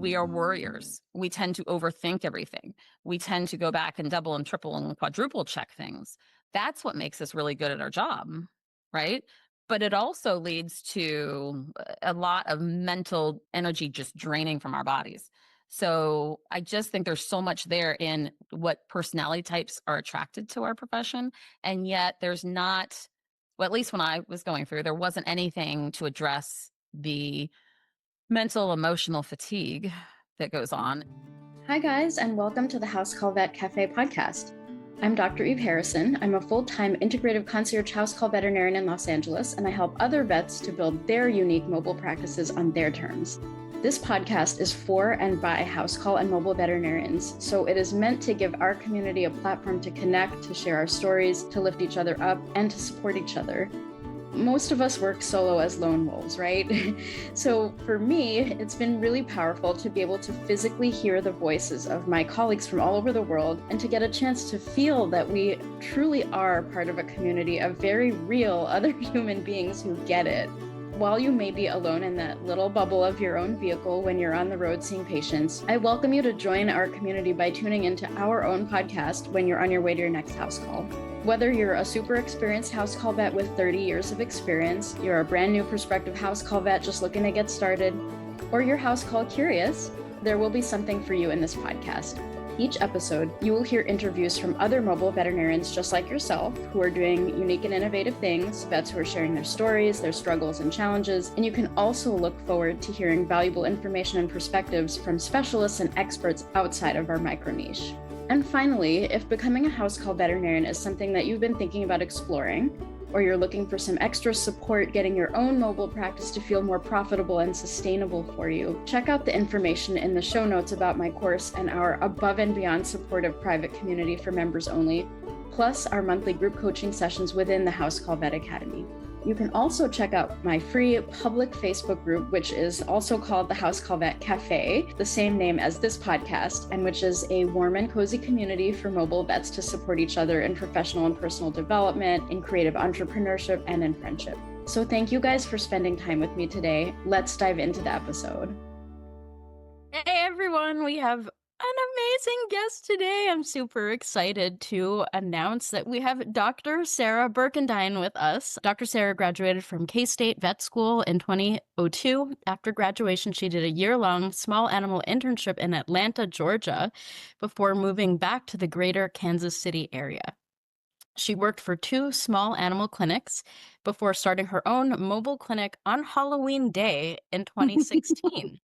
we are warriors. We tend to overthink everything. We tend to go back and double and triple and quadruple check things. That's what makes us really good at our job, right? But it also leads to a lot of mental energy just draining from our bodies. So I just think there's so much there in what personality types are attracted to our profession. And yet there's not, well, at least when I was going through, there wasn't anything to address the mental emotional fatigue that goes on. Hi, guys, and welcome to the House Call Vet Cafe podcast. I'm Dr. Eve Harrison. I'm a full-time integrative concierge house call veterinarian in Los Angeles, and I help other vets to build their unique mobile practices on their terms. This podcast is for and by house call and mobile veterinarians, so it is meant to give our community a platform to connect, to share our stories, to lift each other up, and to support each other. Most of us work solo as lone wolves, right? So for me, it's been really powerful to be able to physically hear the voices of my colleagues from all over the world and to get a chance to feel that we truly are part of a community of very real other human beings who get it. While you may be alone in that little bubble of your own vehicle when you're on the road seeing patients, I welcome you to join our community by tuning into our own podcast when you're on your way to your next house call. Whether you're a super experienced house call vet with 30 years of experience, you're a brand new prospective house call vet just looking to get started, or you're house call curious, there will be something for you in this podcast. Each episode, you will hear interviews from other mobile veterinarians just like yourself who are doing unique and innovative things, vets who are sharing their stories, their struggles and challenges, and you can also look forward to hearing valuable information and perspectives from specialists and experts outside of our micro niche. And finally, if becoming a house call veterinarian is something that you've been thinking about exploring, or you're looking for some extra support getting your own mobile practice to feel more profitable and sustainable for you, check out the information in the show notes about my course and our above and beyond supportive private community for members only, plus our monthly group coaching sessions within the House Call Vet Academy. You can also check out my free public Facebook group, which is also called the House Call Vet Cafe, the same name as this podcast, and which is a warm and cozy community for mobile vets to support each other in professional and personal development, in creative entrepreneurship, and in friendship. So thank you guys for spending time with me today. Let's dive into the episode. Hey everyone, we have an amazing guest today. I'm super excited to announce that we have Dr. Sarah Burkindine with us. Dr. Sarah graduated from K-State Vet School in 2002. After graduation, she did a year-long small animal internship in Atlanta, Georgia, before moving back to the greater Kansas City area. She worked for 2 small animal clinics before starting her own mobile clinic on Halloween Day in 2016.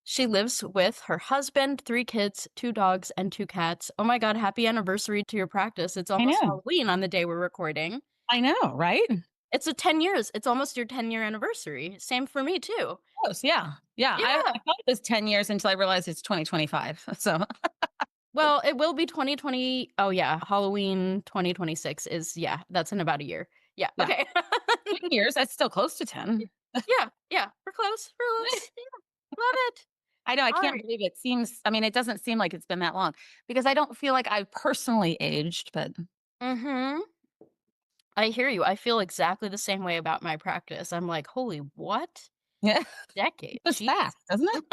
She lives with her husband, 3 kids, 2 dogs, and 2 cats. Oh my God, happy anniversary to your practice. It's almost Halloween on the day we're recording. I know, right? It's 10 years. It's almost your 10-year anniversary. Same for me, too. Close, yeah. I thought it was 10 years until I realized it's 2025. So, well, it will be 2020. Oh, yeah. Halloween 2026 is, that's in about a year. Yeah. Okay. 10 years, that's still close to 10. Yeah. We're close. Yeah. Love it. I know. I can't believe it seems, it doesn't seem like it's been that long because I don't feel like I've personally aged, but. Mm-hmm. I hear you. I feel exactly the same way about my practice. I'm like, holy what? Yeah. Decade. It's fast, doesn't it?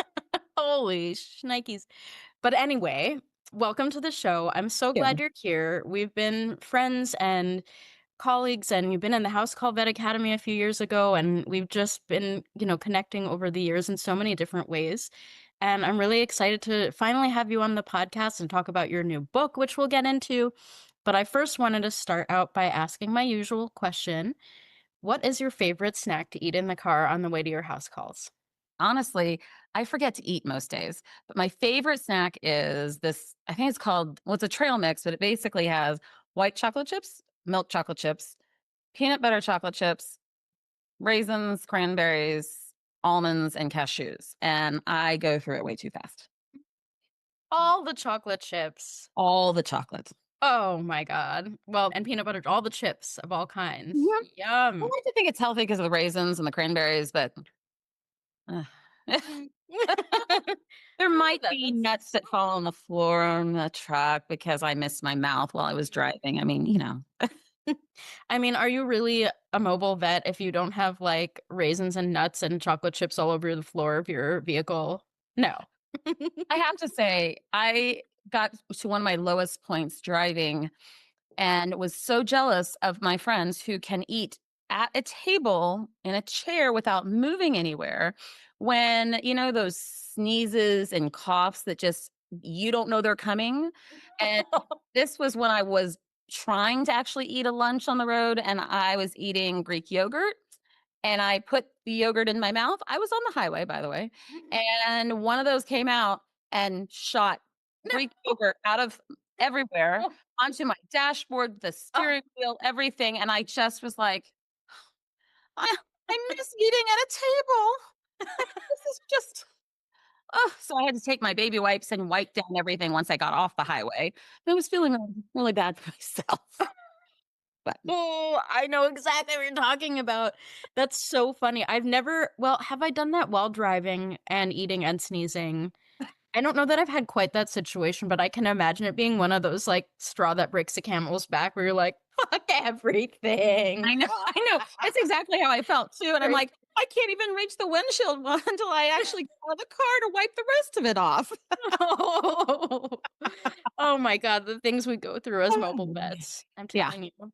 Holy shnikes. But anyway, welcome to the show. I'm so glad you're here. We've been friends and colleagues, and you've been in the House Call Vet Academy a few years ago, and we've just been, connecting over the years in so many different ways. And I'm really excited to finally have you on the podcast and talk about your new book, which we'll get into. But I first wanted to start out by asking my usual question. What is your favorite snack to eat in the car on the way to your house calls? Honestly, I forget to eat most days, but my favorite snack is this, I think it's called, it's a trail mix, but it basically has white chocolate chips, milk chocolate chips, peanut butter chocolate chips, raisins, cranberries, almonds, and cashews. And I go through it way too fast. All the chocolate chips. All the chocolate. Oh my God. Well, and peanut butter, all the chips of all kinds. Yeah. Yum. I like to think it's healthy because of the raisins and the cranberries, but there might be nuts that fall on the floor on the truck because I missed my mouth while I was driving. Are you really a mobile vet if you don't have like raisins and nuts and chocolate chips all over the floor of your vehicle? No. I have to say, I got to one of my lowest points driving and was so jealous of my friends who can eat at a table in a chair without moving anywhere when, those sneezes and coughs that just you don't know they're coming. And this was when I was trying to actually eat a lunch on the road and I was eating Greek yogurt and I put the yogurt in my mouth. I was on the highway, by the way, and one of those came out and shot No. Greek yogurt out of everywhere Oh, onto my dashboard, the oh, steering wheel, everything, and I just was like, "I I miss eating at a table. This is just." So I had to take my baby wipes and wipe down everything once I got off the highway. I was feeling really bad for myself, but oh, I know exactly what you're talking about. That's so funny. I've never, well, have I done that while driving and eating and sneezing? I don't know that I've had quite that situation, but I can imagine it being one of those like straw that breaks the camel's back where you're like, fuck everything. I know, I know. That's exactly how I felt too, and I'm Right. like, "I can't even reach the windshield well until I actually get out of the car to wipe the rest of it off." Oh. Oh my god, the things we go through as mobile vets. I'm Yeah, telling you.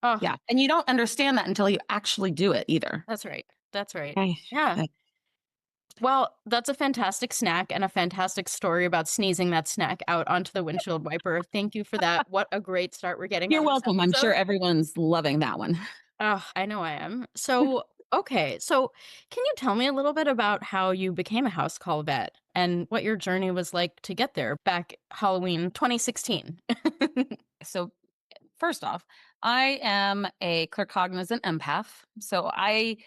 Oh, yeah, and you don't understand that until you actually do it either. that's right. That's right. Right. Yeah. But Well, that's a fantastic snack and a fantastic story about sneezing that snack out onto the windshield wiper. Thank you for that. What a great start we're getting you're on this welcome, I'm sure episode. everyone's loving that one. Oh, I know I am. So, okay. So, can you tell me a little bit about how you became a house call vet and what your journey was like to get there back Halloween 2016? So, first off, I am a claircognizant empath, so I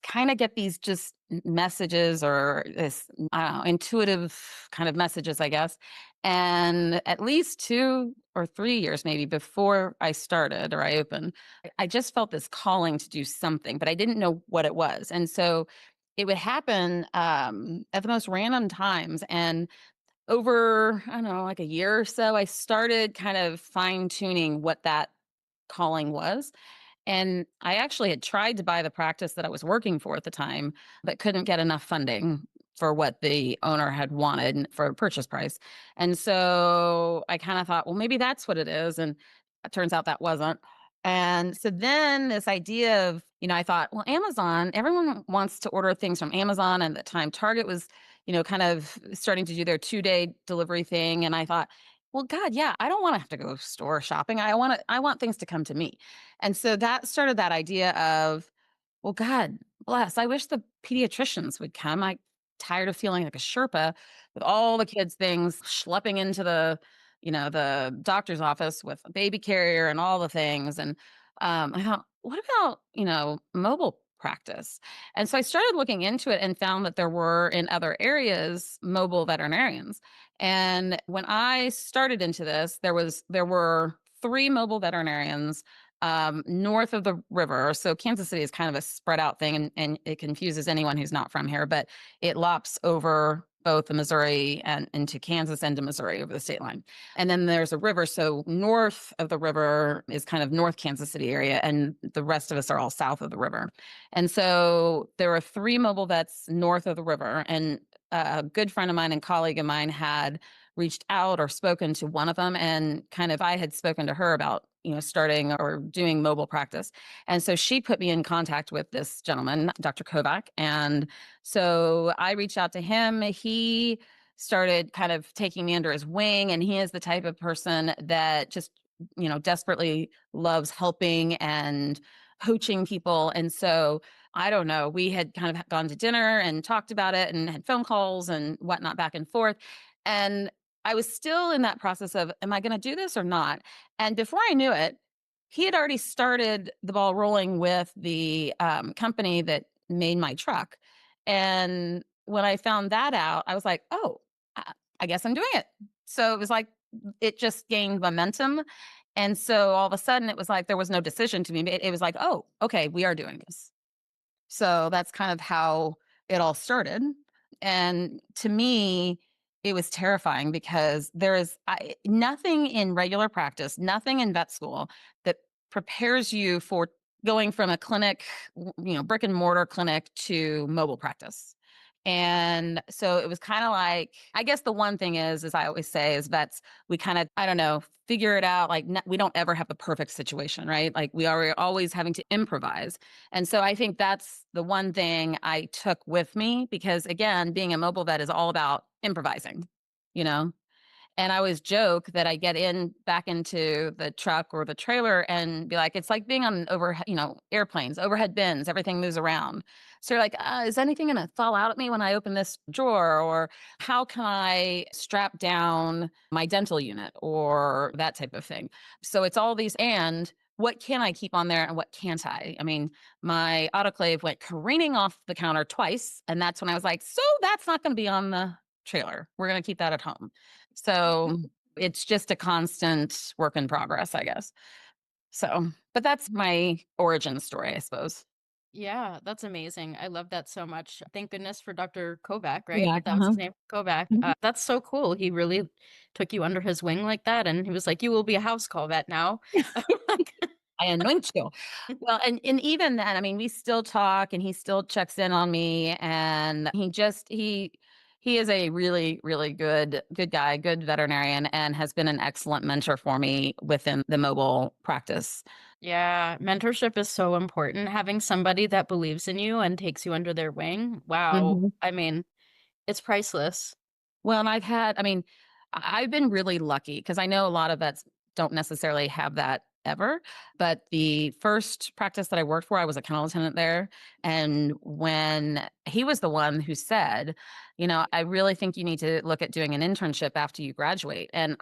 kind of get these just messages or this, I don't know, intuitive kind of messages, I guess. And at least 2 or 3 years maybe before I started or I opened, I just felt this calling to do something, but I didn't know what it was. And so it would happen at the most random times. And over, I don't know, like a year or so, I started kind of fine tuning what that calling was. And I actually had tried to buy the practice that I was working for at the time, but couldn't get enough funding for what the owner had wanted for a purchase price. And so I kind of thought, well, maybe that's what it is. And it turns out that wasn't. And so then this idea of, I thought, well, Amazon, everyone wants to order things from Amazon. And at the time, Target was, kind of starting to do their 2-day delivery thing. And I thought, well, God, yeah, I don't want to have to go store shopping. I want things to come to me. And so that started that idea of, well, God bless, I wish the pediatricians would come. I tired of feeling like a Sherpa with all the kids' things schlepping into the doctor's office with a baby carrier and all the things. And I thought, what about, mobile practice? And so I started looking into it and found that there were in other areas mobile veterinarians. And when I started into this, there were 3 mobile veterinarians north of the river. So Kansas City is kind of a spread out thing and it confuses anyone who's not from here, but it lops over both the Missouri and into Kansas and to Missouri over the state line. And then there's a river. So north of the river is kind of North Kansas City area, and the rest of us are all south of the river. And so there were 3 mobile vets north of the river. And a good friend of mine and colleague of mine had reached out or spoken to one of them, and kind of I had spoken to her about starting or doing mobile practice. And so she put me in contact with this gentleman, Dr. Kovac. And so I reached out to him. He started kind of taking me under his wing, and he is the type of person that just desperately loves helping and coaching people. And so I don't know, we had kind of gone to dinner and talked about it and had phone calls and whatnot back and forth. And I was still in that process of, am I going to do this or not? And before I knew it, he had already started the ball rolling with the company that made my truck. And when I found that out, I was like, oh, I guess I'm doing it. So it was like, it just gained momentum. And so all of a sudden, it was like there was no decision to be made. It was like, oh, okay, we are doing this. So that's kind of how it all started. And to me, it was terrifying because there is nothing in regular practice, nothing in vet school that prepares you for going from a clinic, brick and mortar clinic to mobile practice. And so it was kind of like, I guess the one thing is, as I always say, is vets, we kind of, I don't know, figure it out. Like we don't ever have the perfect situation, right? Like we are always having to improvise. And so I think that's the one thing I took with me because, again, being a mobile vet is all about improvising, you know? And I always joke that I get in back into the truck or the trailer and be like, it's like being on airplanes, overhead bins, everything moves around. So you're like, is anything going to fall out at me when I open this drawer? Or how can I strap down my dental unit or that type of thing? So it's all these and what can I keep on there and what can't I? I mean, my autoclave went careening off the counter twice. And that's when I was like, so that's not going to be on the trailer. We're going to keep that at home. So it's just a constant work in progress, I guess. So, but that's my origin story, I suppose. Yeah, that's amazing. I love that so much. Thank goodness for Dr. Kovac, right? Yeah. That was his name, Kovac. Mhm. That's so cool. He really took you under his wing like that, and he was like, "You will be a house call vet now." I anoint you. Well, and even then, I mean, we still talk and he still checks in on me and he is a really, really good guy, good veterinarian, and has been an excellent mentor for me within the mobile practice. Yeah, mentorship is so important. Having somebody that believes in you and takes you under their wing. Wow. Mhm. I mean, it's priceless. Well, and I mean, I've been really lucky because I know a lot of vets don't necessarily have that ever. But the first practice that I worked for, I was a kennel attendant there. And when he was the one who said, I really think you need to look at doing an internship after you graduate. And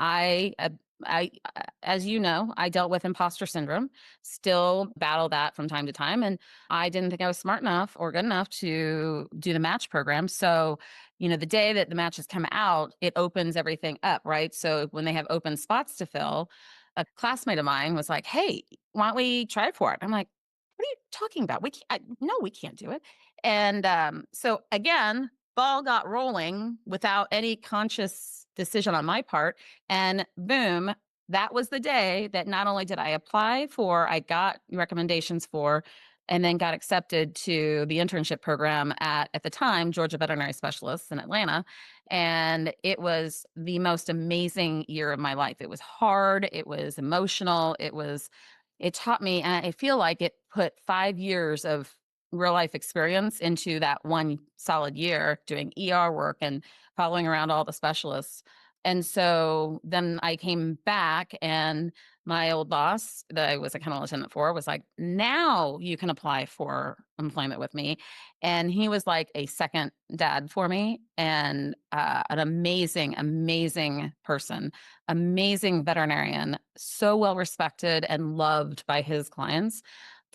as you know, I dealt with imposter syndrome, still battle that from time to time. And I didn't think I was smart enough or good enough to do the match program. So the day that the matches come out, it opens everything up, right? So when they have open spots to fill, a classmate of mine was like, "Hey, why don't we try it for it?" I'm like, "What are you talking about? We can't, no, we can't do it." And so again, ball got rolling without any conscious decision on my part, and boom, that was the day that not only did I apply for, I got recommendations for, and then got accepted to the internship program at the time Georgia Veterinary Specialists in Atlanta. And it was the most amazing year of my life. It was hard, it was emotional, it taught me, and I feel like it put 5 years of real life experience into that one solid year doing ER work and following around all the specialists. And so then I came back, and my old boss that I was a kennel attendant for was like, now you can apply for employment with me. And he was like a second dad for me, and an amazing, amazing person, amazing veterinarian, so well respected and loved by his clients.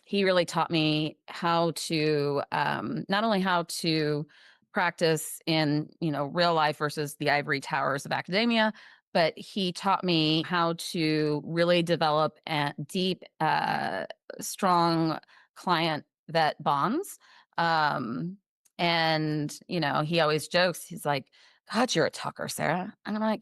He really taught me how to, not only how to practice in real life versus the ivory towers of academia, but he taught me how to really develop deep, strong client vet bonds. Um, and he always jokes. He's like, "God, you're a talker, Sarah," and I'm like,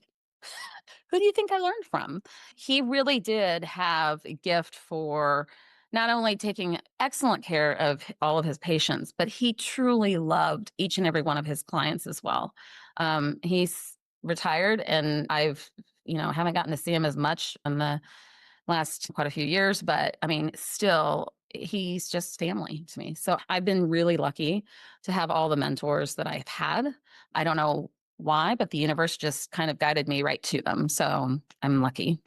who do you think I learned from? He really did have a gift for not only taking excellent care of all of his patients, but he truly loved each and every one of his clients as well. He's retired, and haven't gotten to see him as much in the last quite a few years, but I mean, still, he's just family to me. So I've been really lucky to have all the mentors that I've had. I don't know why, but the universe just kind of guided me right to them. So I'm lucky.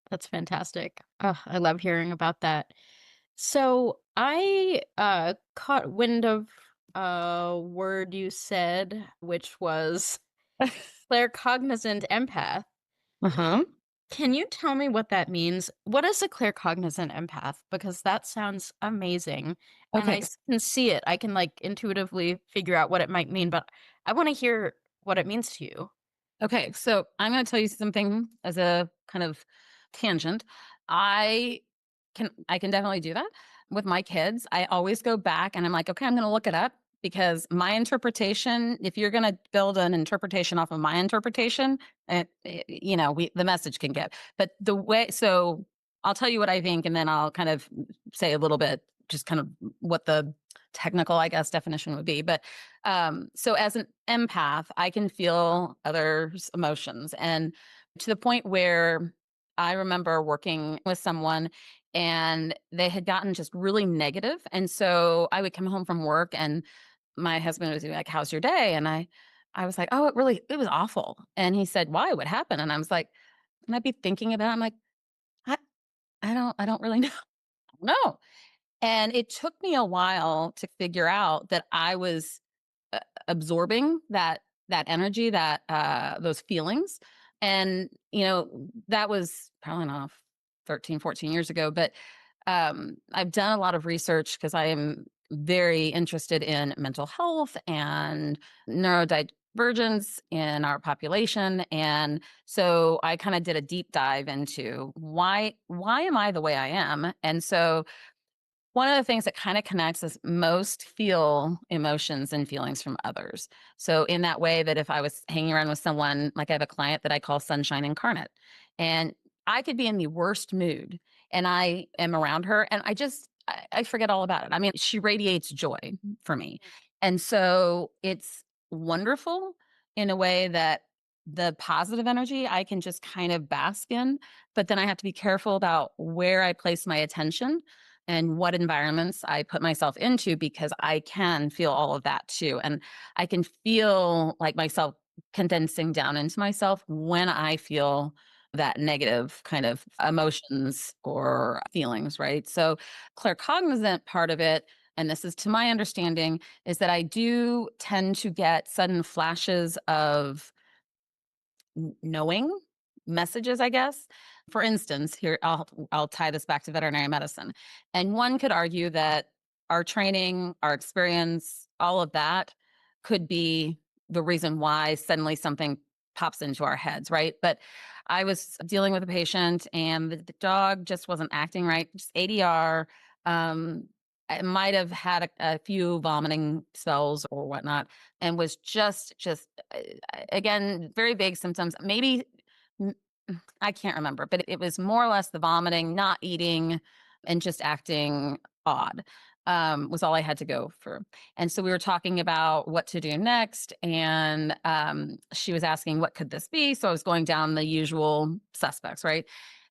That's fantastic. Oh, I love hearing about that. So I caught wind of a word you said, which was claircognizant empath. Uh-huh. Can you tell me what that means? What is a claircognizant empath? Because that sounds amazing. And Okay. can see it. I can like intuitively figure out what it might mean, but I want to hear what it means to you. Okay. So I'm going to tell you something as a kind of tangent. I I can definitely do that with my kids. I always go back and I'm like, okay, I'm going to look it up because my interpretation, if you're going to build an interpretation off of my interpretation, the message can get. But the way, so I'll tell you what I think, and then I'll kind of say a little bit, just kind of what the technical, I guess, definition would be. But so as an empath, I can feel others' emotions. And to the point where I remember working with someone and they had gotten just really negative. And so I would come home from work and my husband was like, "How's your day?" And I was like, "Oh, it was awful." And he said, "Why? What happened?" And I was like, "Can I be thinking about it?" I'm like, I, I don't really know. No. And it took me a while to figure out that I was absorbing that energy, that those feelings. And that was probably not 13, 14 years ago, but I've done a lot of research because I am very interested in mental health and neurodivergence in our population. And so I kind of did a deep dive into why am I the way I am? And so one of the things that kind of connects is most feel emotions and feelings from others. So in that way that if I was hanging around with someone, like I have a client that I call Sunshine Incarnate, and I could be in the worst mood and I am around her and I forget all about it. I mean, she radiates joy for me. And so it's wonderful in a way that the positive energy I can just kind of bask in, but then I have to be careful about where I place my attention and what environments I put myself into because I can feel all of that too. And I can feel like myself condensing down into myself when I feel that negative kind of emotions or feelings, right? So, claircognizant part of it, and this is to my understanding, is that I do tend to get sudden flashes of knowing messages, I guess. For instance, here I'll tie this back to veterinary medicine. And one could argue that our training, our experience, all of that could be the reason why suddenly something pops into our heads, right? But I was dealing with a patient and the dog just wasn't acting right, just ADR. Um, it might have had a few vomiting spells or whatnot, and was just again, very vague symptoms. Maybe mm, I can't remember, but it was more or less the vomiting, not eating, and just acting odd. Was all I had to go for. And so we were talking about what to do next. And she was asking, what could this be? So I was going down the usual suspects, right?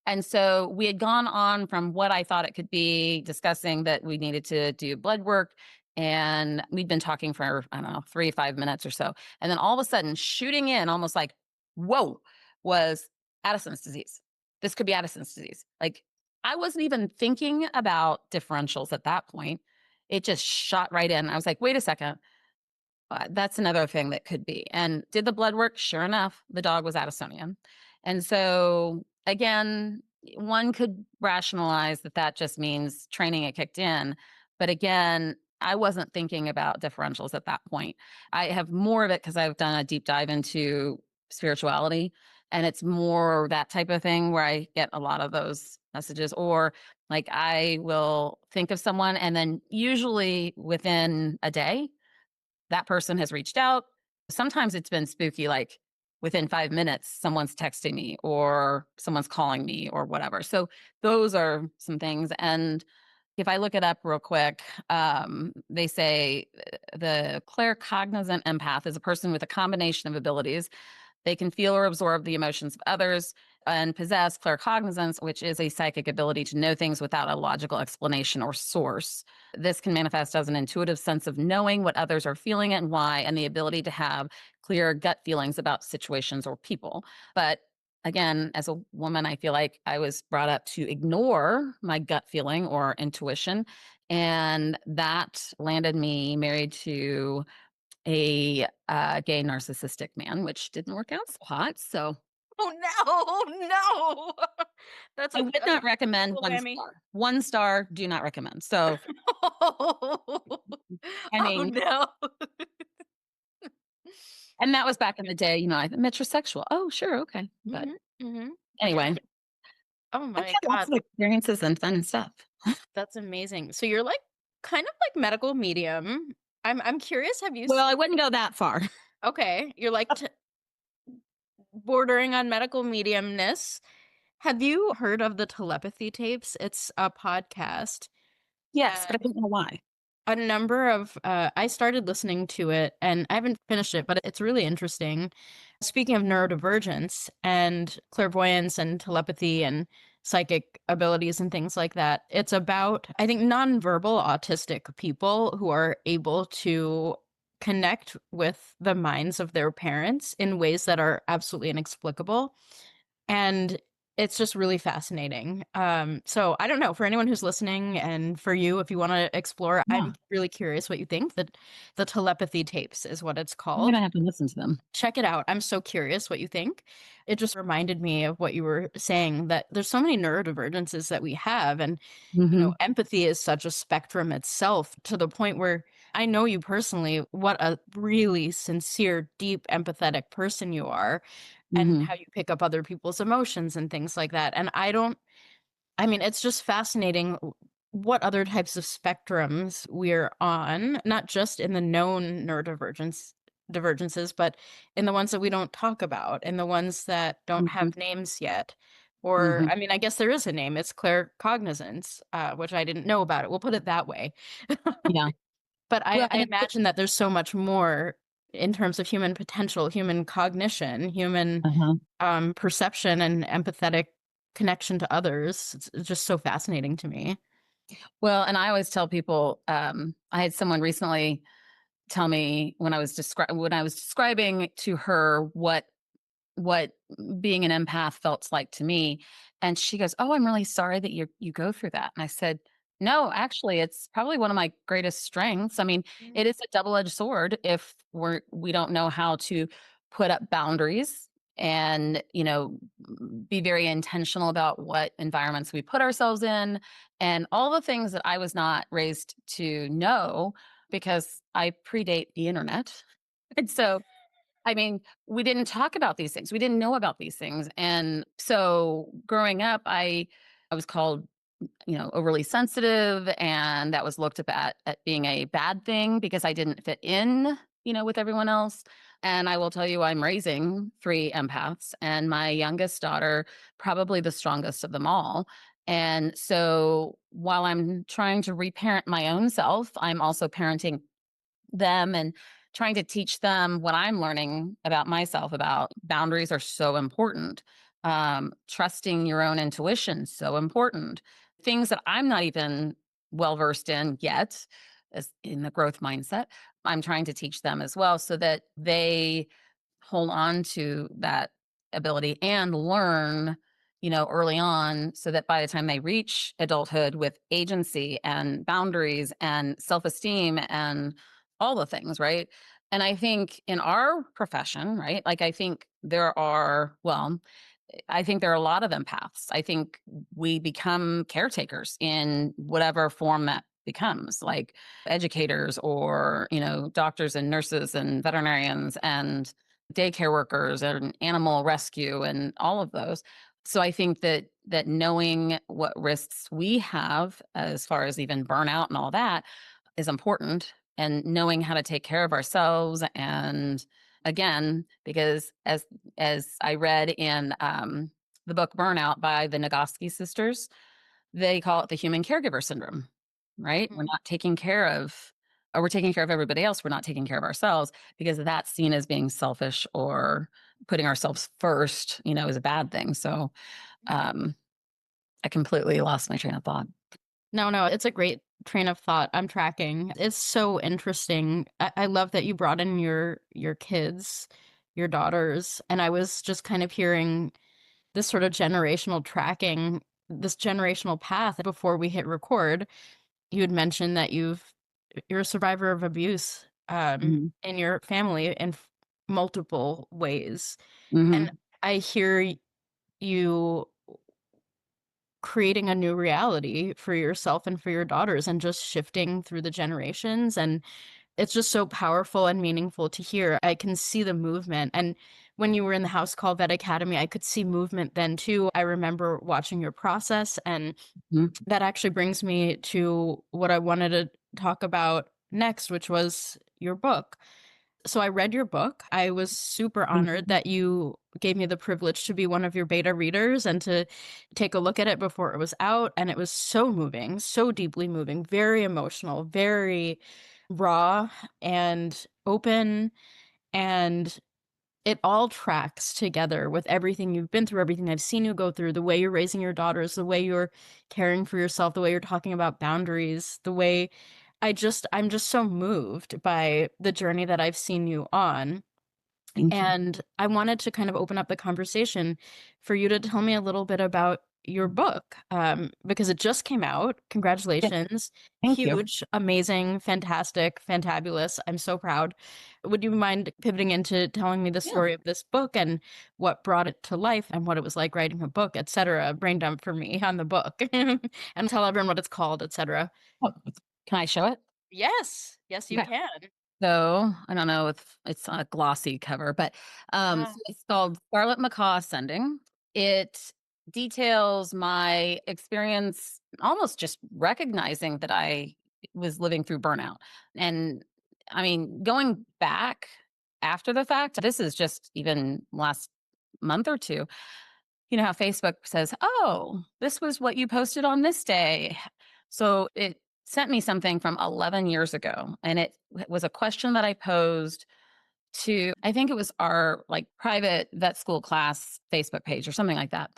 And so we had gone on from what I thought it could be, discussing that we needed to do blood work. And we'd been talking for, I don't know, 3 5 minutes or so. And then all of a sudden, shooting in almost like, whoa, was Addison's disease. This could be Addison's disease. Like, I wasn't even thinking about differentials at that point. It just shot right in. I was like, wait a second. That's another thing that could be. And did the blood work? Sure enough, the dog was Addisonian. And so, again, one could rationalize that that just means training it kicked in. But again, I wasn't thinking about differentials at that point. I have more of it because I've done a deep dive into spirituality. And it's more that type of thing where I get a lot of those messages. Or like I will think of someone, and then usually within a day, that person has reached out. Sometimes it's been spooky, like within 5 minutes, someone's texting me or someone's calling me or whatever. So those are some things. And if I look it up real quick, they say the claircognizant empath is a person with a combination of abilities. They can feel or absorb the emotions of others and possess claircognizance, which is a psychic ability to know things without a logical explanation or source. This can manifest as an intuitive sense of knowing what others are feeling and why, and the ability to have clear gut feelings about situations or people. But again, as a woman, I feel like I was brought up to ignore my gut feeling or intuition. And that landed me married to a gay narcissistic man, which didn't work out so hot. So Oh no, no. That's I a would that's not a recommend triple one whammy. star. 1 star, do not recommend. So, Oh, I oh mean, no. and that was back in the day, I'm metrosexual. Oh, sure, okay. But Mhm, mhm. anyway, Oh I've my had lots god, of experiences and fun stuff. that's amazing. So you're like kind of like medical medium. I'm curious, have you Well, seen I wouldn't go that far. okay, you're like bordering on medical mediumness. Have you heard of the telepathy tapes? It's a podcast. Yes, Uh, but I don't know why. a number of I started listening to it and I haven't finished it, but it's really interesting. Speaking of neurodivergence and clairvoyance and telepathy and psychic abilities and things like that, it's about, I think, nonverbal autistic people who are able to connect with the minds of their parents in ways that are absolutely inexplicable. And it's just really fascinating. So I don't know, for anyone who's listening and for you, if you want to explore, Yeah, I'm really curious what you think. That the telepathy tapes is what it's I'm called. gonna have to listen to them. Check it out. I'm so curious what you think. It just reminded me of what you were saying, that there's so many neurodivergences that we have. And, Hmm. empathy is such a spectrum itself, to the point where I know you personally, what a really sincere, deep, empathetic person you are, and Hmm. how you pick up other people's emotions and things like that. And I mean, it's just fascinating what other types of spectrums we're on, not just in the known divergences, but in the ones that we don't talk about, in the ones that don't Hmm. have names yet. Or, Hmm. I mean, I guess there is a name. It's Claircognizance, which I didn't know about it. We'll put it that way. Yeah. But Well, I and imagine that there's so much more in terms of human potential, human cognition, human uh-huh. perception, and empathetic connection to others. It's just so fascinating to me. Well, and I always tell people, I had someone recently tell me when I was describing to her what being an empath felt like to me, and she goes, "Oh, I'm really sorry that you go through that." And I said, "No, actually, it's probably one of my greatest strengths." I mean, Mm. it is a double-edged sword if we don't know how to put up boundaries and, be very intentional about what environments we put ourselves in and all the things that I was not raised to know because I predate the internet. And so I mean, we didn't talk about these things. We didn't know about these things. And so growing up, I was called, overly sensitive, and that was looked at being a bad thing because I didn't fit in, with everyone else. And I will tell you, I'm raising three empaths, and my youngest daughter, probably the strongest of them all. And so while I'm trying to reparent my own self, I'm also parenting them and trying to teach them what I'm learning about myself about boundaries are so important. Trusting your own intuition, so important. Things that I'm not even well versed in yet, as in the growth mindset, I'm trying to teach them as well so that they hold on to that ability and learn, early on so that by the time they reach adulthood with agency and boundaries and self-esteem and all the things, right? And I think in our profession, right? Like I think there are a lot of empaths. I think we become caretakers in whatever form that becomes, like educators or, doctors and nurses and veterinarians and daycare workers and animal rescue and all of those. So I think that knowing what risks we have as far as even burnout and all that is important, and knowing how to take care of ourselves. And again, because as I read in the book Burnout by the Nagoski sisters, they call it the human caregiver syndrome, right? We're Mhm. not taking care of, or we're taking care of everybody else. We're not taking care of ourselves because that's seen as being selfish or putting ourselves first, is a bad thing. So um, I completely lost my train of thought. No, no, it's a great train of thought. I'm tracking. It's so interesting. I love that you brought in your kids, your daughters, and I was just kind of hearing this sort of generational tracking, this generational path. Before we hit record, you had mentioned that you're a survivor of abuse Mhm. in your family in multiple ways. And Mhm. I hear you creating a new reality for yourself and for your daughters, and just shifting through the generations. And it's just so powerful and meaningful to hear. I can see the movement. And when you were in the House Call Vet Academy, I could see movement then too. I remember watching your process. And Mhm. that actually brings me to what I wanted to talk about next, which was your book. So I read your book. I was super honored Mhm. that you gave me the privilege to be one of your beta readers and to take a look at it before it was out. And it was so moving, so deeply moving, very emotional, very raw and open. And it all tracks together with everything you've been through, everything I've seen you go through, the way you're raising your daughters, the way you're caring for yourself, the way you're talking about boundaries, the way I'm just so moved by the journey that I've seen you on. Thank you. And I wanted to kind of open up the conversation for you to tell me a little bit about your book, because it just came out. Yeah, Congratulations. thank you. Huge, amazing, fantastic, fantabulous. I'm so proud. Would you mind pivoting into telling me the Yeah. story of this book and what brought it to life and what it was like writing a book, etc.? Brain dump for me on the book and tell everyone what it's called, etc. Oh, can I show it? Yes. Yes, you Okay. can. So, I don't know if it's a glossy cover, but, Ah, so it's called Scarlet Macaw Ascending. It details my experience almost just recognizing that I was living through burnout. And, I mean, going back after the fact, this is just even last month or 2, you know how Facebook says, "Oh, this was what you posted on this day." So it sent me something from 11 years ago, and it was a question that I posed to, I think it was our like private vet school class Facebook page or something like that.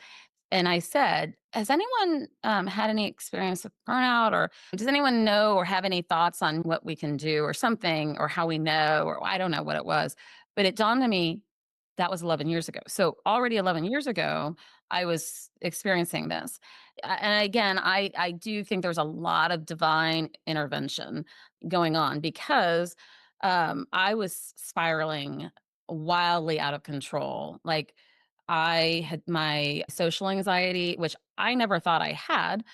And I said, "Has anyone had any experience with burnout, or does anyone know or have any thoughts on what we can do, or something, or how we know, or I don't know what it was." But it dawned on me that was 11 years ago. So already 11 years ago, I was experiencing this. And again, I do think there's a lot of divine intervention going on, because I was spiraling wildly out of control. Like, I had my social anxiety, which I never thought I had,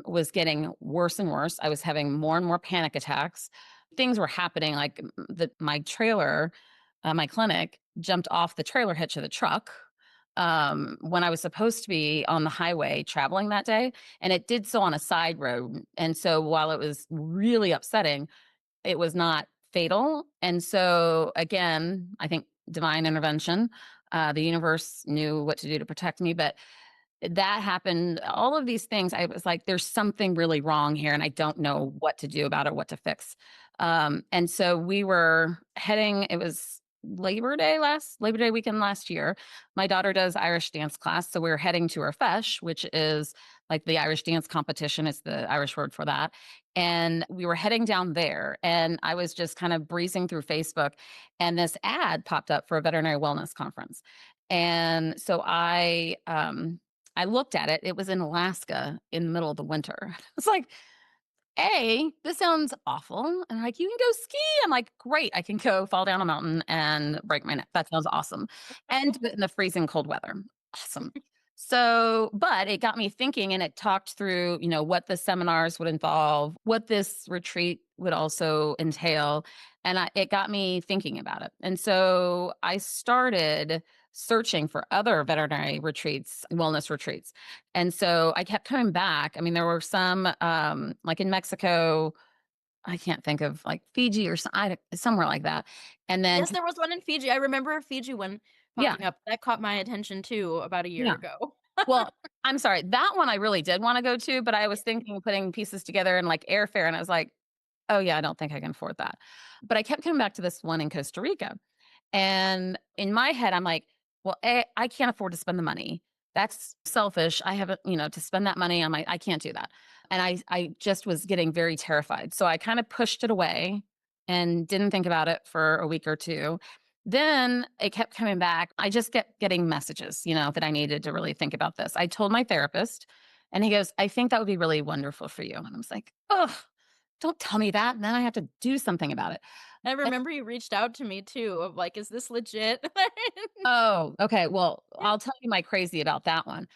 was getting worse and worse. I was having more and more panic attacks. Things were happening like my trailer, my clinic jumped off the trailer hitch of the truck when I was supposed to be on the highway traveling that day. And it did so on a side road. And so while it was really upsetting, it was not fatal. And so, again, I think divine intervention, the universe knew what to do to protect me. But that happened. All of these things, I was like, there's something really wrong here, and I don't know what to do about it, what to fix. And so we were heading, it was Labor Day weekend last year. My daughter does Irish dance class. So we were heading to her fesh, which is like the Irish dance competition. It's the Irish word for that. And we were heading down there, and I was just kind of breezing through Facebook, and this ad popped up for a veterinary wellness conference. And so I looked at it. It was in Alaska in the middle of the winter. It's like, "A, this sounds awful." And like, "You can go ski." I'm like, "Great, I can go fall down a mountain and break my neck. That sounds awesome." And do it in the freezing cold weather. Awesome. So, but it got me thinking, and it talked through, what the seminars would involve, what this retreat would also entail. And it got me thinking about it. And so I started searching for other veterinary retreats, wellness retreats. And so I kept coming back. I mean, there were some like in Mexico, I can't think of, like Fiji or somewhere like that. And then, yes, there was one in Fiji. I remember a Fiji one yeah, popping up. That caught my attention too about a year yeah. ago. Well, I'm sorry, that one I really did wanna go to, but I was thinking of putting pieces together and, like, airfare, and I was like, "Oh, yeah, I don't think I can afford that." But I kept coming back to this one in Costa Rica, and in my head, I'm like, "Well, A, I can't afford to spend the money. That's selfish. I haven't, to spend that money on I can't do that." And I just was getting very terrified. So I kinda pushed it away and didn't think about it for a week or 2. Then it kept coming back. I just kept getting messages, that I needed to really think about this. I told my therapist, and he goes, "I think that would be really wonderful for you." And I was like, "Oh, don't tell me that. And then I have to do something about it." I And remember you reached out to me too of like, "Is this legit?" oh, okay. Well, I'll tell you my crazy about that one.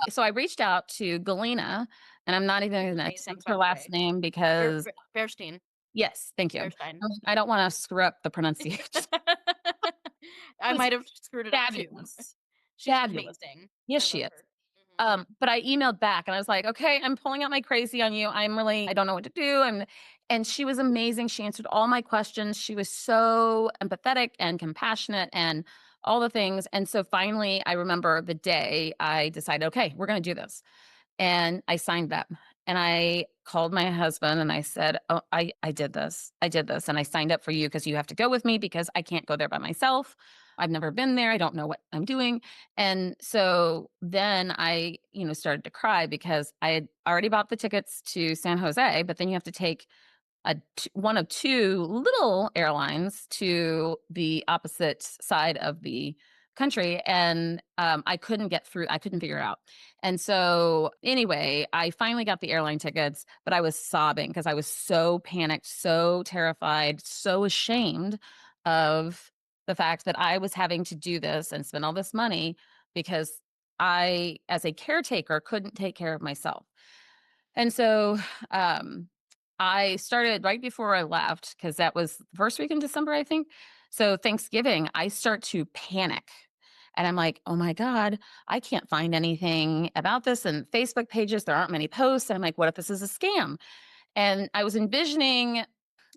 So I reached out to Galena, and I'm not even going to Amazing, attempt her by the last way. name because, Bearstein. yes, thank you. Bearstein. I don't want to screw up the pronunciation. I It was might have screwed it up too. fabulous. She's Fabulous. amazing. Yes, I she love is. her. But I emailed back and I was like, okay, I'm pulling out my crazy on you. I don't know what to do. And she was amazing. She answered all my questions. She was so empathetic and compassionate and all the things. And so finally, I remember the day I decided, okay, we're going to do this. And I signed up and I called my husband and I said, oh, I did this. I did this. And I signed up for you because you have to go with me because I can't go there by myself. I've never been there. I don't know what I'm doing. And so then I started to cry because I had already bought the tickets to San Jose, but then you have to take one of two little airlines to the opposite side of the country, and I couldn't get through. I couldn't figure it out. And so anyway, I finally got the airline tickets, but I was sobbing because I was so panicked, so terrified, so ashamed of the fact that I was having to do this and spend all this money because I, as a caretaker, couldn't take care of myself. And so um, I started right before I left because that was the first week in December, I think. So Thanksgiving, I start to panic. And I'm like, oh my God, I can't find anything about this. And Facebook pages, there aren't many posts. And I'm like, what if this is a scam? And I was envisioning,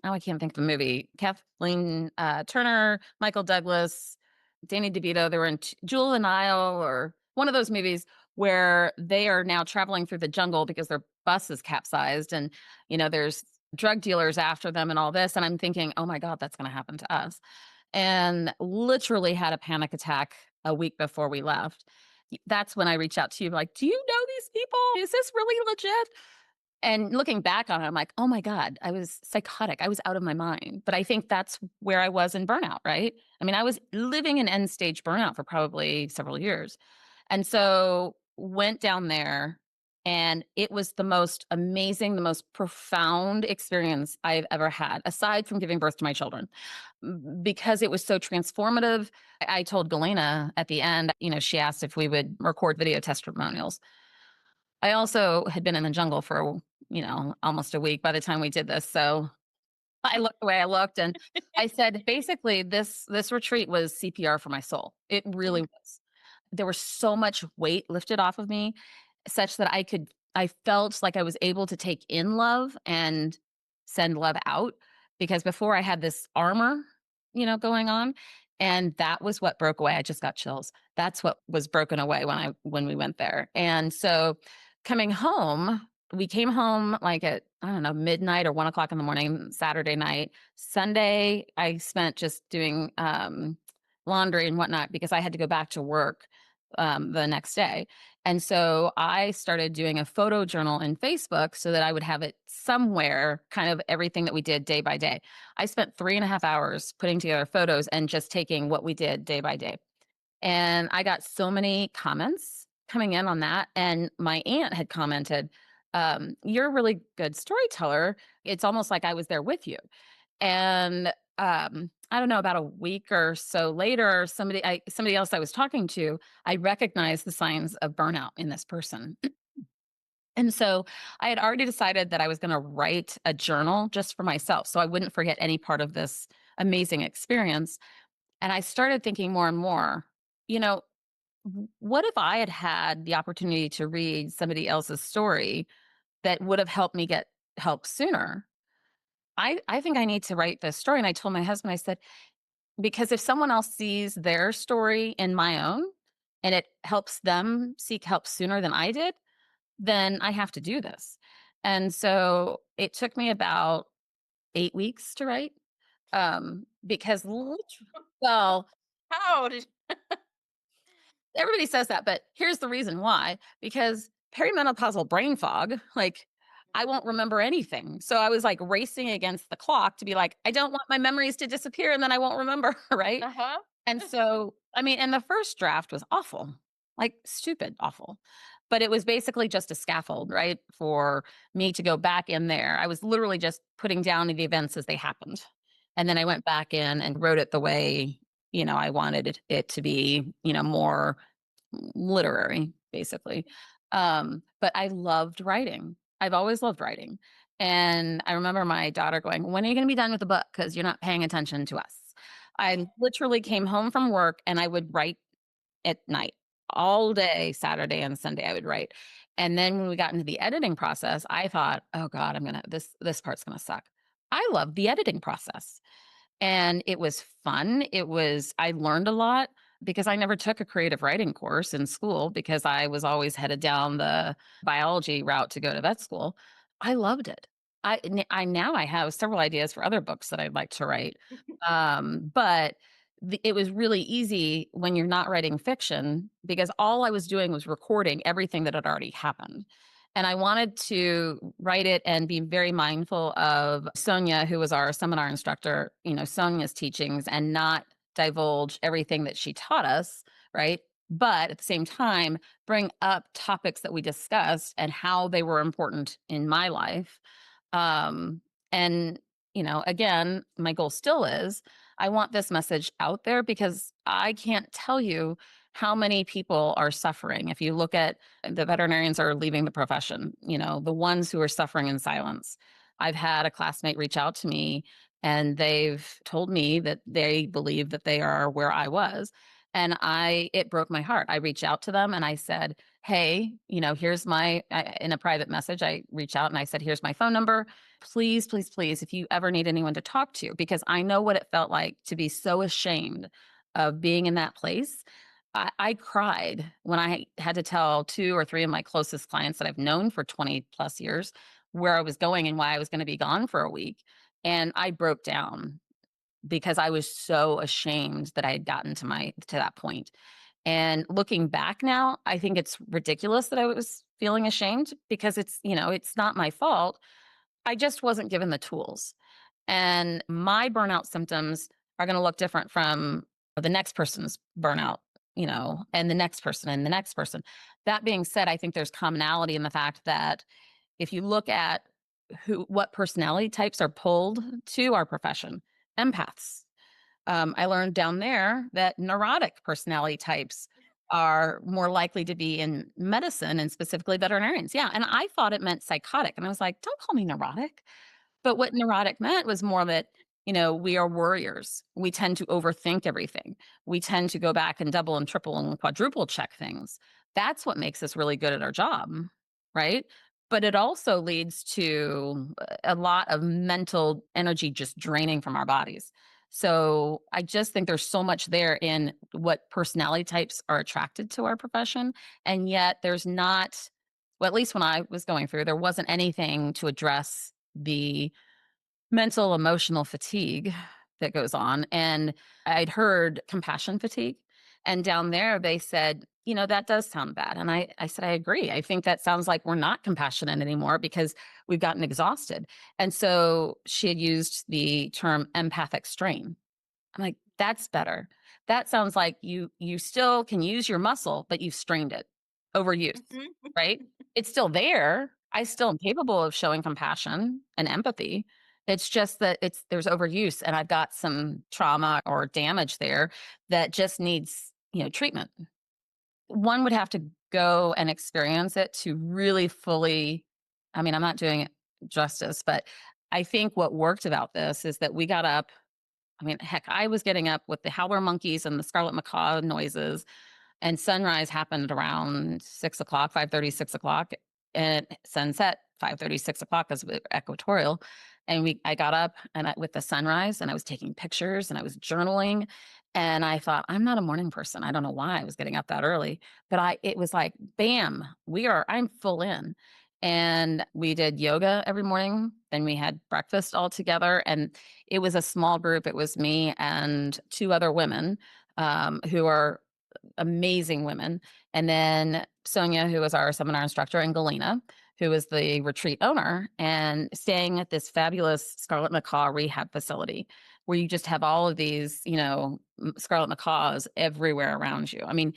oh, I can't think of the movie. Kathleen Turner, Michael Douglas, Danny DeVito. They were in Jewel and Nile or one of those movies where they are now traveling through the jungle because their bus is capsized and there's drug dealers after them and all this. And I'm thinking, oh my God, that's going to happen to us. And literally had a panic attack a week before we left. That's when I reached out to you, like, do you know these people? Is this really legit? And looking back on it, I'm like, "Oh my God, I was psychotic. I was out of my mind." But I think that's where I was in burnout, right? I mean, I was living in end stage burnout for probably several years. And so went down there and it was the most amazing, the most profound experience I've ever had, aside from giving birth to my children, because it was so transformative. I told Galena at the end, she asked if we would record video testimonials. I also had been in the jungle for almost a week by the time we did this. So I looked the way I looked and I said, basically, this retreat was CPR for my soul. It really was. There was so much weight lifted off of me such that I felt like I was able to take in love and send love out because before I had this armor going on. And that was what broke away. I just got chills. That's what was broken away when we went there. And so coming home, we came home like at, I don't know, midnight or 1 o'clock in the morning, Saturday night. Sunday, I spent just doing laundry and whatnot because I had to go back to work the next day. And so I started doing a photo journal in Facebook so that I would have it somewhere, kind of everything that we did day by day. I spent 3.5 hours putting together photos and just taking what we did day by day. And I got so many comments coming in on that. And my aunt had commented, you're a really good storyteller. It's almost like I was there with you. And I don't know, about a week or so later, somebody else I was talking to, I recognized the signs of burnout in this person. And so I had already decided that I was going to write a journal just for myself so I wouldn't forget any part of this amazing experience. And I started thinking more and more, you know, what if I had had the opportunity to read somebody else's story that would have helped me get help sooner? I think I need to write this story. And I told my husband, I said, because if someone else sees their story in my own and it helps them seek help sooner than I did, then I have to do this. And so it took me about 8 weeks to write. Because well, How did everybody says that, but here's the reason why. Because perimenopausal brain fog, like I won't remember anything. So I was like racing against the clock to be like, I don't want my memories to disappear and then I won't remember, right? uh-huh. And so, I mean, and the first draft was awful, like stupid awful. But it was basically just a scaffold, right? For me to go back in there. I was literally just putting down the events as they happened. And then I went back in and wrote it the way I wanted it to be more literary, basically. But I loved writing. I've always loved writing. And I remember my daughter going, when are you going to be done with the book? Because you're not paying attention to us. I literally came home from work and I would write at night all day, Saturday and Sunday, I would write. And then when we got into the editing process, I thought, oh God, this part's gonna suck. I love the editing process. And it was fun. I learned a lot because I never took a creative writing course in school because I was always headed down the biology route to go to vet school. I loved it. I have several ideas for other books that I'd like to write. But it was really easy when you're not writing fiction because all I was doing was recording everything that had already happened. And I wanted to write it and be very mindful of Sonia, who was our seminar instructor, Sonia's teachings and not divulge everything that she taught us, right? But at the same time, bring up topics that we discussed and how they were important in my life. And, again, my goal still is I want this message out there because I can't tell you how many people are suffering. If you look at the veterinarians are leaving the profession, the ones who are suffering in silence. I've had a classmate reach out to me and they've told me that they believe that they are where I was. And it broke my heart. I reached out to them and I said, hey, here's in a private message, I reached out and I said, here's my phone number. Please, please, please, if you ever need anyone to talk to, because I know what it felt like to be so ashamed of being in that place. I cried when I had to tell 2 or 3 of my closest clients that I've known for 20 plus years where I was going and why I was going to be gone for a week. And I broke down because I was so ashamed that I had gotten to that point. And looking back now, I think it's ridiculous that I was feeling ashamed because it's not my fault. I just wasn't given the tools. And my burnout symptoms are going to look different from the next person's burnout, and the next person and the next person. That being said, I think there's commonality in the fact that if you look at what personality types are pulled to our profession, empaths. I learned down there that neurotic personality types are more likely to be in medicine and specifically veterinarians. Yeah. And I thought it meant psychotic. And I was like, don't call me neurotic. But what neurotic meant was more that, we are worriers. We tend to overthink everything. We tend to go back and double and triple and quadruple check things. That's what makes us really good at our job, right? But it also leads to a lot of mental energy just draining from our bodies. So I just think there's so much there in what personality types are attracted to our profession. And yet there's not, well, at least when I was going through, there wasn't anything to address the mental emotional fatigue that goes on. And I'd heard compassion fatigue. And down there, they said, that does sound bad. And I said, I agree. I think that sounds like we're not compassionate anymore because we've gotten exhausted. And so she had used the term empathic strain. I'm like, that's better. That sounds like you still can use your muscle, but you've strained it, overuse, Mhm. right? It's still there. I still am capable of showing compassion and empathy. It's just that there's overuse and I've got some trauma or damage there that just needs, treatment. One would have to go and experience it to really fully, I mean, I'm not doing it justice, but I think what worked about this is that we got up. I mean, heck, I was getting up with the howler monkeys and the Scarlet Macaw noises, and sunrise happened around 6 o'clock, 5:30, 6 o'clock, and sunset 5:30, 6 o'clock because equatorial. And I got up and with the sunrise, and I was taking pictures and I was journaling, and I thought I'm not a morning person. I don't know why I was getting up that early, but it was like bam, I'm full in. And we did yoga every morning. Then we had breakfast all together, and it was a small group. It was me and 2 other women who are amazing women. And then Sonia, who was our seminar instructor, and Galena, who was the retreat owner, and staying at this fabulous Scarlet Macaw rehab facility where you just have all of these, Scarlet Macaws everywhere around you. I mean,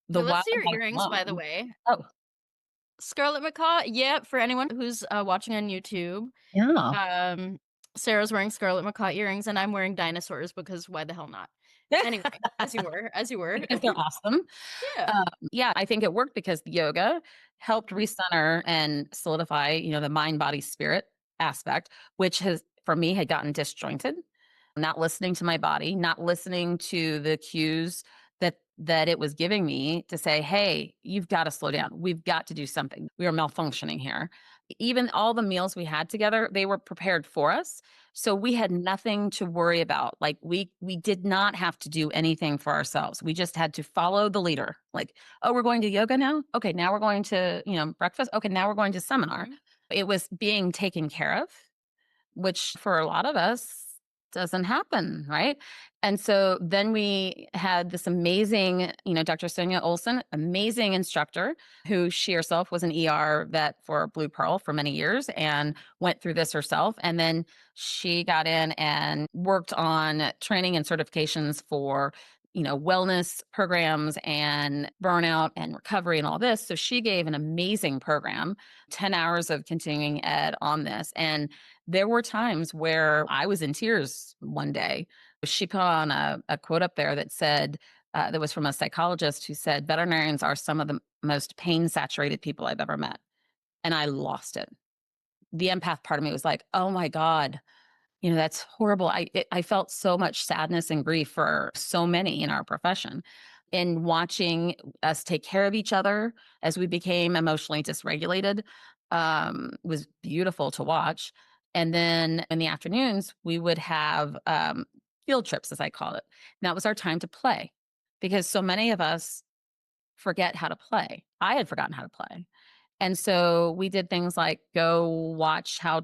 the So let's see wildlife your earrings, by the alone. way. Oh, Scarlet Macaw, yeah, for anyone who's watching on YouTube, yeah. um, Sarah's wearing Scarlet Macaw earrings, and I'm wearing dinosaurs because why the hell not? Anyway, as you were. Because they're awesome. Yeah. Yeah, I think it worked because the yoga helped recenter and solidify, the mind, body, spirit aspect, which has, for me, had gotten disjointed, not listening to my body, not listening to the cues that that it was giving me to say, hey, you've got to slow down. We've got to do something. We are malfunctioning here. Even all the meals we had together, they were prepared for us. So we had nothing to worry about. Like we did not have to do anything for ourselves. We just had to follow the leader. Like, oh, we're going to yoga now? Okay, now we're going to, breakfast. Okay, now we're going to seminar. Mhm. It was being taken care of, which for a lot of us doesn't happen, right? And so then we had this amazing, Dr. Sonia Olson, amazing instructor who she herself was an ER vet for Blue Pearl for many years and went through this herself. And then she got in and worked on training and certifications for wellness programs and burnout and recovery and all this. So she gave an amazing program, 10 hours of continuing ed on this. And there were times where I was in tears one day. She put on a quote up there that said, that was from a psychologist who said, veterinarians are some of the most pain saturated people I've ever met. And I lost it. The empath part of me was like, oh my God, that's horrible. I felt so much sadness and grief for so many in our profession. In watching us take care of each other as we became emotionally dysregulated, was beautiful to watch. And then in the afternoons, we would have field trips, as I call it. And that was our time to play because so many of us forget how to play. I had forgotten how to play. And so we did things like go watch how,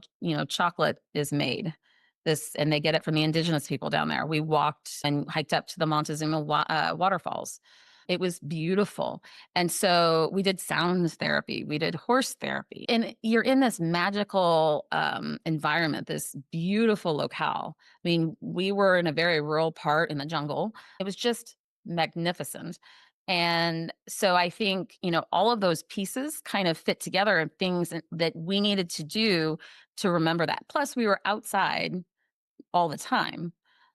chocolate is made. And they get it from the indigenous people down there. We walked and hiked up to the Montezuma waterfalls. It was beautiful. And so we did sound therapy. We did horse therapy. And you're in this magical environment, this beautiful locale. I mean, we were in a very rural part in the jungle. It was just magnificent. And so I think, all of those pieces kind of fit together and things that we needed to do to remember that. Plus, we were outside all the time.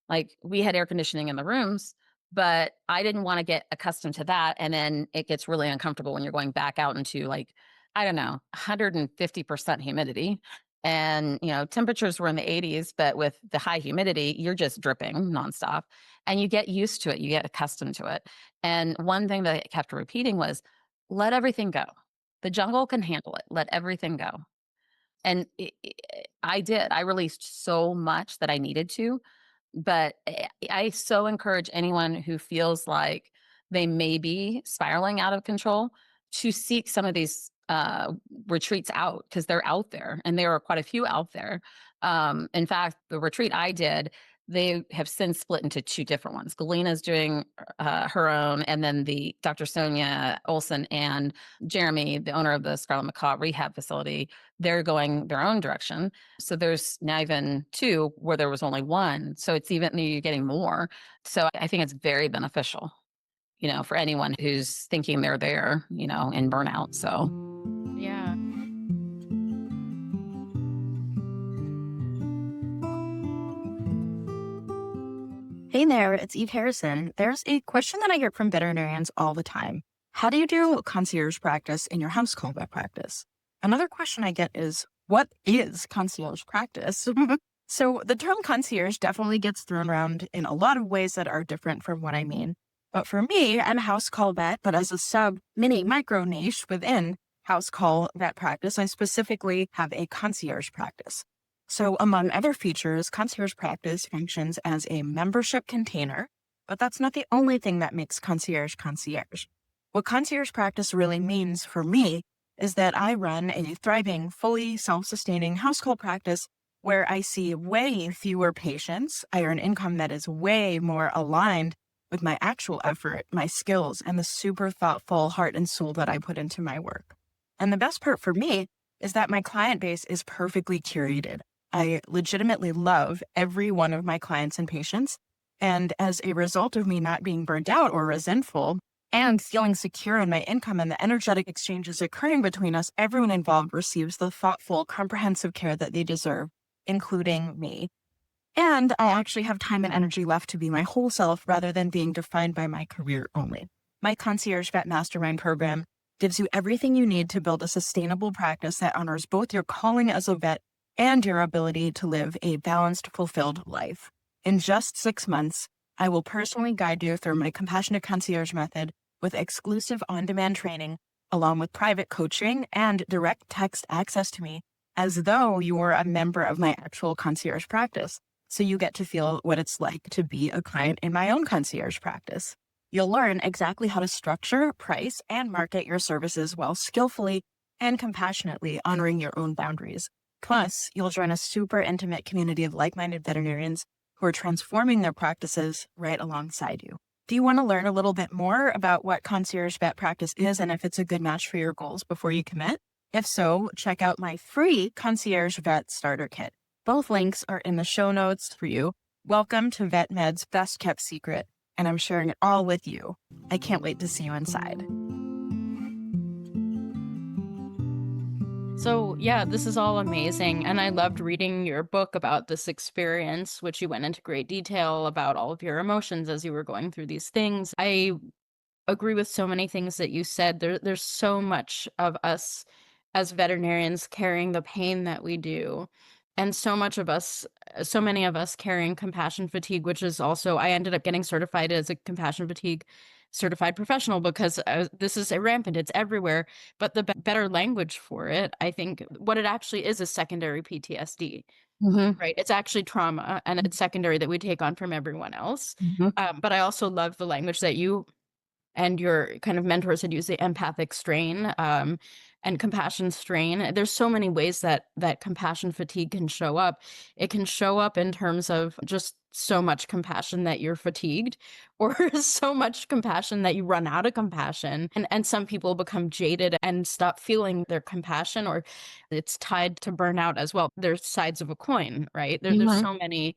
Like we had air conditioning in the rooms, but I didn't want to get accustomed to that. And then it gets really uncomfortable when you're going back out into like, I don't know, 150% humidity. And, temperatures were in the 80s, but with the high humidity, you're just dripping nonstop. And you get used to it, you get accustomed to it. And one thing that I kept repeating was, let everything go. The jungle can handle it. Let everything go. And I did. I released so much that I needed to. But I so encourage anyone who feels like they may be spiraling out of control to seek some of these retreats out because they're out there and there are quite a few out there. In fact, the retreat I did, they have since split into two different ones. Galena's doing her own, and then the Dr. Sonia Olson and Jeremy, the owner of the Scarlet Macaw Rehab Facility, they're going their own direction. So there's now even two where there was only one. So it's even you're getting more. So I think it's very beneficial, for anyone who's thinking they're there, in burnout. So Yeah. Hey there, it's Eve Harrison. There's a question that I get from veterinarians all the time. How do you do concierge practice in your house call vet practice? Another question I get is, what is concierge practice? So the term concierge definitely gets thrown around in a lot of ways that are different from what I mean. But for me, I'm a house call vet, but as a mini micro niche within house call vet practice, I specifically have a concierge practice. So among other features, concierge practice functions as a membership container, but that's not the only thing that makes concierge concierge. What concierge practice really means for me is that I run a thriving, fully self-sustaining house call practice where I see way fewer patients. I earn income that is way more aligned with my actual effort, my skills, and the super thoughtful heart and soul that I put into my work. And the best part for me is that my client base is perfectly curated. I legitimately love every one of my clients and patients. And as a result of me not being burnt out or resentful and feeling secure in my income and the energetic exchanges occurring between us, everyone involved receives the thoughtful, comprehensive care that they deserve, including me. And I actually have time and energy left to be my whole self rather than being defined by my career only. My Concierge Vet Mastermind program gives you everything you need to build a sustainable practice that honors both your calling as a vet and your ability to live a balanced, fulfilled life. In just 6 months, I will personally guide you through my compassionate concierge method with exclusive on-demand training, along with private coaching and direct text access to me as though you were a member of my actual concierge practice. So you get to feel what it's like to be a client in my own concierge practice. You'll learn exactly how to structure, price, and market your services while skillfully and compassionately honoring your own boundaries. Plus, you'll join a super intimate community of like-minded veterinarians who are transforming their practices right alongside you. Do you want to learn a little bit more about what concierge vet practice is and if it's a good match for your goals before you commit? If so, check out my free concierge vet starter kit. Both links are in the show notes for you. Welcome to VetMed's best kept secret, and I'm sharing it all with you. I can't wait to see you inside. So yeah, this is all amazing. And I loved reading your book about this experience, which you went into great detail about all of your emotions as you were going through these things. I agree with so many things that you said. There's so much of us as veterinarians carrying the pain that we do. And so many of us carrying compassion fatigue, which is also, I ended up getting certified as a compassion fatigue certified professional because this is rampant. It's everywhere. But the better language for it, I think what it actually is secondary PTSD, right? It's actually trauma and it's secondary that we take on from everyone else. But I also love the language that you and your kind of mentors had used, the empathic strain and compassion strain. There's so many ways that compassion fatigue can show up. It can show up in terms of just so much compassion that you're fatigued, or so much compassion that you run out of compassion. And some people become jaded and stop feeling their compassion, or it's tied to burnout as well. There's sides of a coin, right? There's so many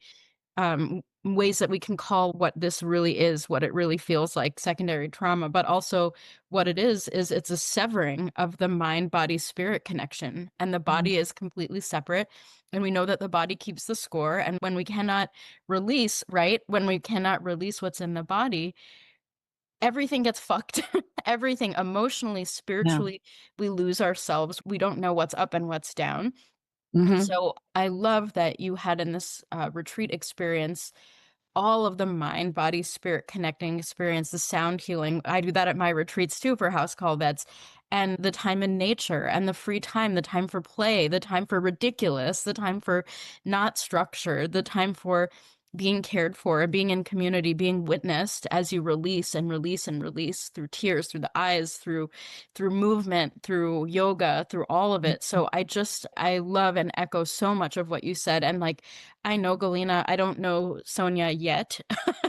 ways that we can call what this really is, what it really feels like, secondary trauma, but also what it is it's a severing of the mind body spirit connection, and the body is completely separate, and we know that the body keeps the score. And when we cannot release, right, when we cannot release what's in the body, everything gets fucked. Everything emotionally, spiritually, we lose ourselves. We don't know what's up and what's down. So I love that you had in this retreat experience all of the mind, body, spirit connecting experience, the sound healing. I do that at my retreats too for house call vets, and the time in nature and the free time, the time for play, the time for ridiculous, the time for not structured, the time for being cared for, being in community, being witnessed as you release and release and release through tears, through the eyes, through movement, through yoga, through all of it. So I love and echo so much of what you said. And like, I know Galena, I don't know Sonia yet.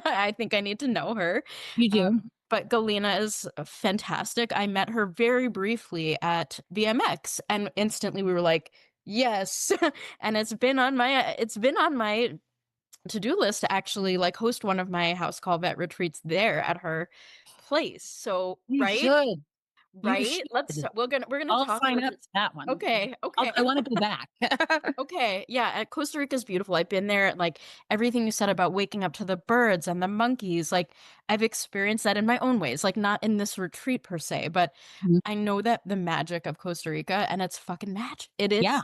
I think I need to know her. You do. But Galena is fantastic. I met her very briefly at BMX, and instantly we were like, yes. And it's been on my to-do list to actually like host one of my house call vet retreats there at her place. So You right, should. You right. should. We're gonna I'll talk sign about up this. for that one. Okay, okay. I want to go back. Okay, yeah, Costa Rica is beautiful. I've been there. Like everything you said about waking up to the birds and the monkeys, like I've experienced that in my own ways, like not in this retreat per se, but I know that the magic of Costa Rica, and it's fucking magic. It is. Yeah.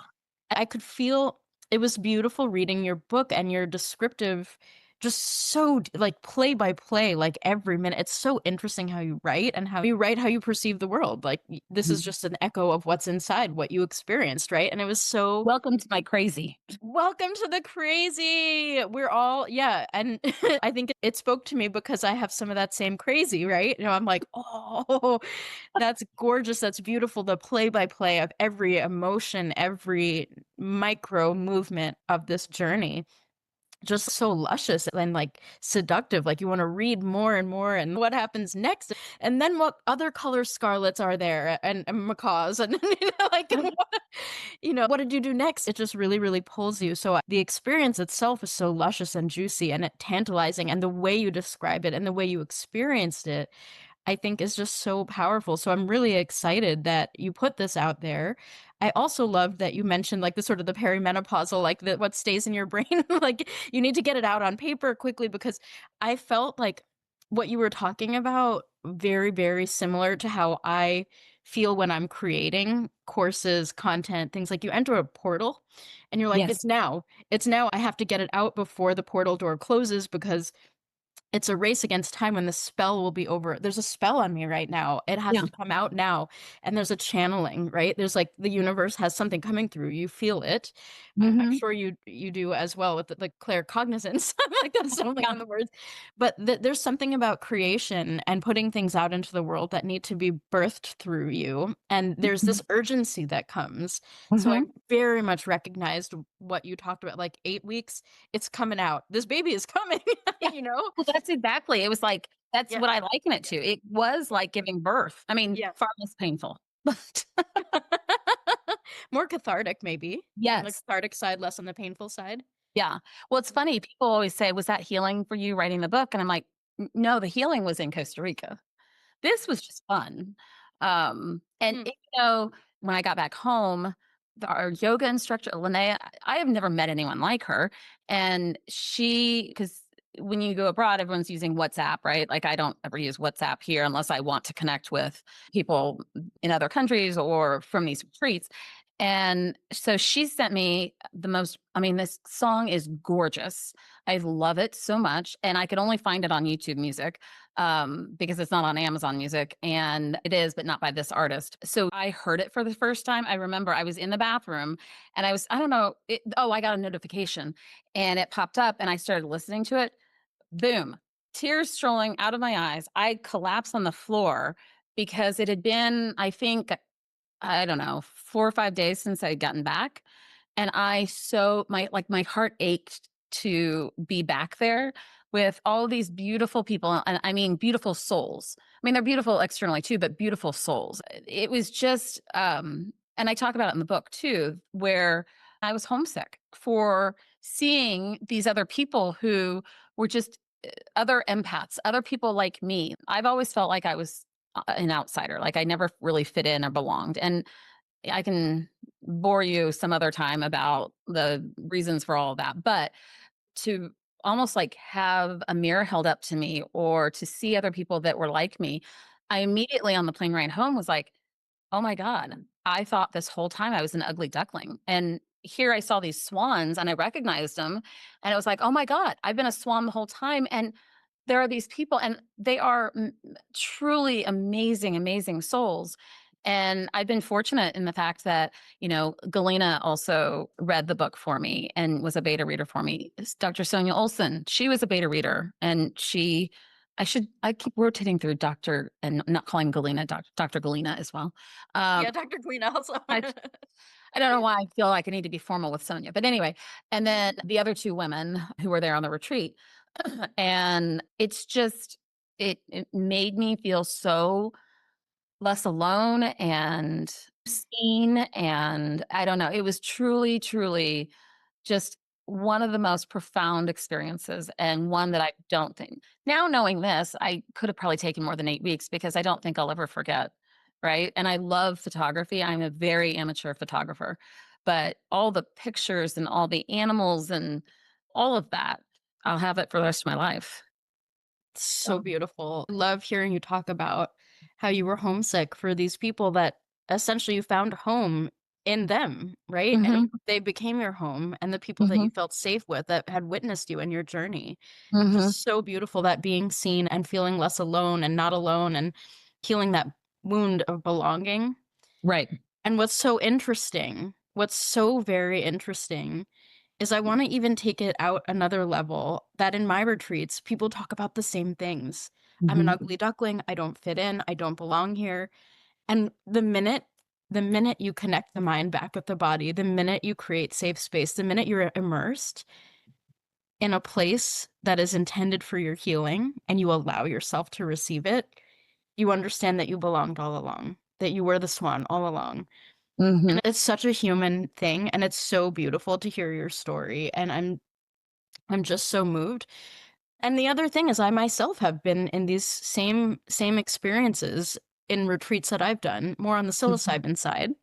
I could feel it was beautiful reading your book and your descriptive, just so like play by play, like every minute. It's so interesting how you write and how you perceive the world. Like this is just an echo of what's inside, what you experienced, right? And it was so Welcome to my crazy. welcome to the crazy. We're all, yeah. And I think it spoke to me because I have some of that same crazy, right? You know, I'm like, oh, that's gorgeous. That's beautiful. The play by play of every emotion, every micro movement of this journey. Just so luscious and like seductive. Like you want to read more and more, and what happens next, and then what other color scarlets are there, and macaws, and like what did you do next? It just really, really pulls you. So the experience itself is so luscious and juicy and tantalizing, and the way you describe it and the way you experienced it, I think is just so powerful. So I'm really excited that you put this out there. I also love that you mentioned like the sort of the perimenopausal, like what stays in your brain, like you need to get it out on paper quickly, because I felt like what you were talking about very, very similar to how I feel when I'm creating courses, content, things. Like you enter a portal and you're like, Yes. it's now, I have to get it out before the portal door closes, because it's a race against time when the spell will be over. There's a spell on me right now. It has Yeah. to come out now. And there's a channeling, right? There's like the universe has something coming through. You feel it. I'm Mhm. sure you do as well with the claircognizance. I'm like, that's stumbling Yeah. on the words. But there's something about creation and putting things out into the world that need to be birthed through you. And there's Mhm. this urgency that comes. So I Mhm. very much recognized what you talked about, like 8 weeks, it's coming out. This baby is coming, Yeah. you know? Well, that's exactly it was like that's Yeah. what I liken it Yeah. to. It was like giving birth. I mean, Yeah. far less painful. But More cathartic, maybe. On the yes. cathartic side, less on the painful side. Yeah. Well, it's funny, people always say, "Was that healing for you writing the book?" And I'm like, No, the healing was in Costa Rica. This was just fun." Mm. When I got back home, our yoga instructor, Linnea, I have never met anyone like her. And because when you go abroad, everyone's using WhatsApp, right? Like I don't ever use WhatsApp here unless I want to connect with people in other countries or from these retreats. And so she sent me this song is gorgeous. I love it so much. And I could only find it on YouTube Music because it's not on Amazon Music, and it is, but not by this artist. So I heard it for the first time. I remember I was in the bathroom and I don't know, I got a notification and it popped up and I started listening to it. Boom, tears strolling out of my eyes. I collapsed on the floor because it had been, I think, I don't know, 4 or 5 days since I'd gotten back. And my heart ached to be back there with all these beautiful people, and I mean beautiful souls. I mean, they're beautiful externally too, but beautiful souls. It was just and I talk about it in the book too, where I was homesick for seeing these other people who were just other empaths, other people like me. I've always felt like I was an outsider, like I never really fit in or belonged. And I can bore you some other time about the reasons for all of that, but to almost like have a mirror held up to me or to see other people that were like me, I immediately on the plane ride home was like, "Oh my god, I thought this whole time I was an ugly duckling." And here I saw these swans and I recognized them and it was like, "Oh my god, I've been a swan the whole time." And there are these people and they are truly amazing, amazing souls. And I've been fortunate in the fact that, Galena also read the book for me and was a beta reader for me. Dr. Sonia Olson, she was a beta reader and I keep rotating through Dr. and not calling Galena Dr. Galena as well. Yeah, Dr. Queen also. I, I don't know why I feel like I need to be formal with Sonia, but anyway, and then the other two women who were there on the retreat. And it made me feel so less alone and seen. And I don't know, it was truly, truly just one of the most profound experiences and one that I don't think now knowing this, I could have probably taken more than 8 weeks because I don't think I'll ever forget. Right. And I love photography. I'm a very amateur photographer, but all the pictures and all the animals and all of that, I'll have it for the rest of my life. So So, beautiful. Love hearing you talk about how you were homesick for these people that essentially you found home in them, right? And mhm, they became your home and the people that you mhm, felt safe with that had witnessed you in your journey. mhm. Just so beautiful that being seen and feeling less alone and not alone and healing that wound of belonging. Right. And what's so very interesting is I want to even take it out another level that in my retreats, people talk about the same things. I'm an Mhm. ugly duckling. I don't fit in. I don't belong here. And the minute you connect the mind back with the body, the minute you create safe space, the minute you're immersed in a place that is intended for your healing and you allow yourself to receive it, you understand that you belonged all along, that you were the swan all along. Mhm. And it's such a human thing and it's so beautiful to hear your story and I'm just so moved. And the other thing is I myself have been in these same experiences in retreats that I've done, more on the Mhm. psilocybin side,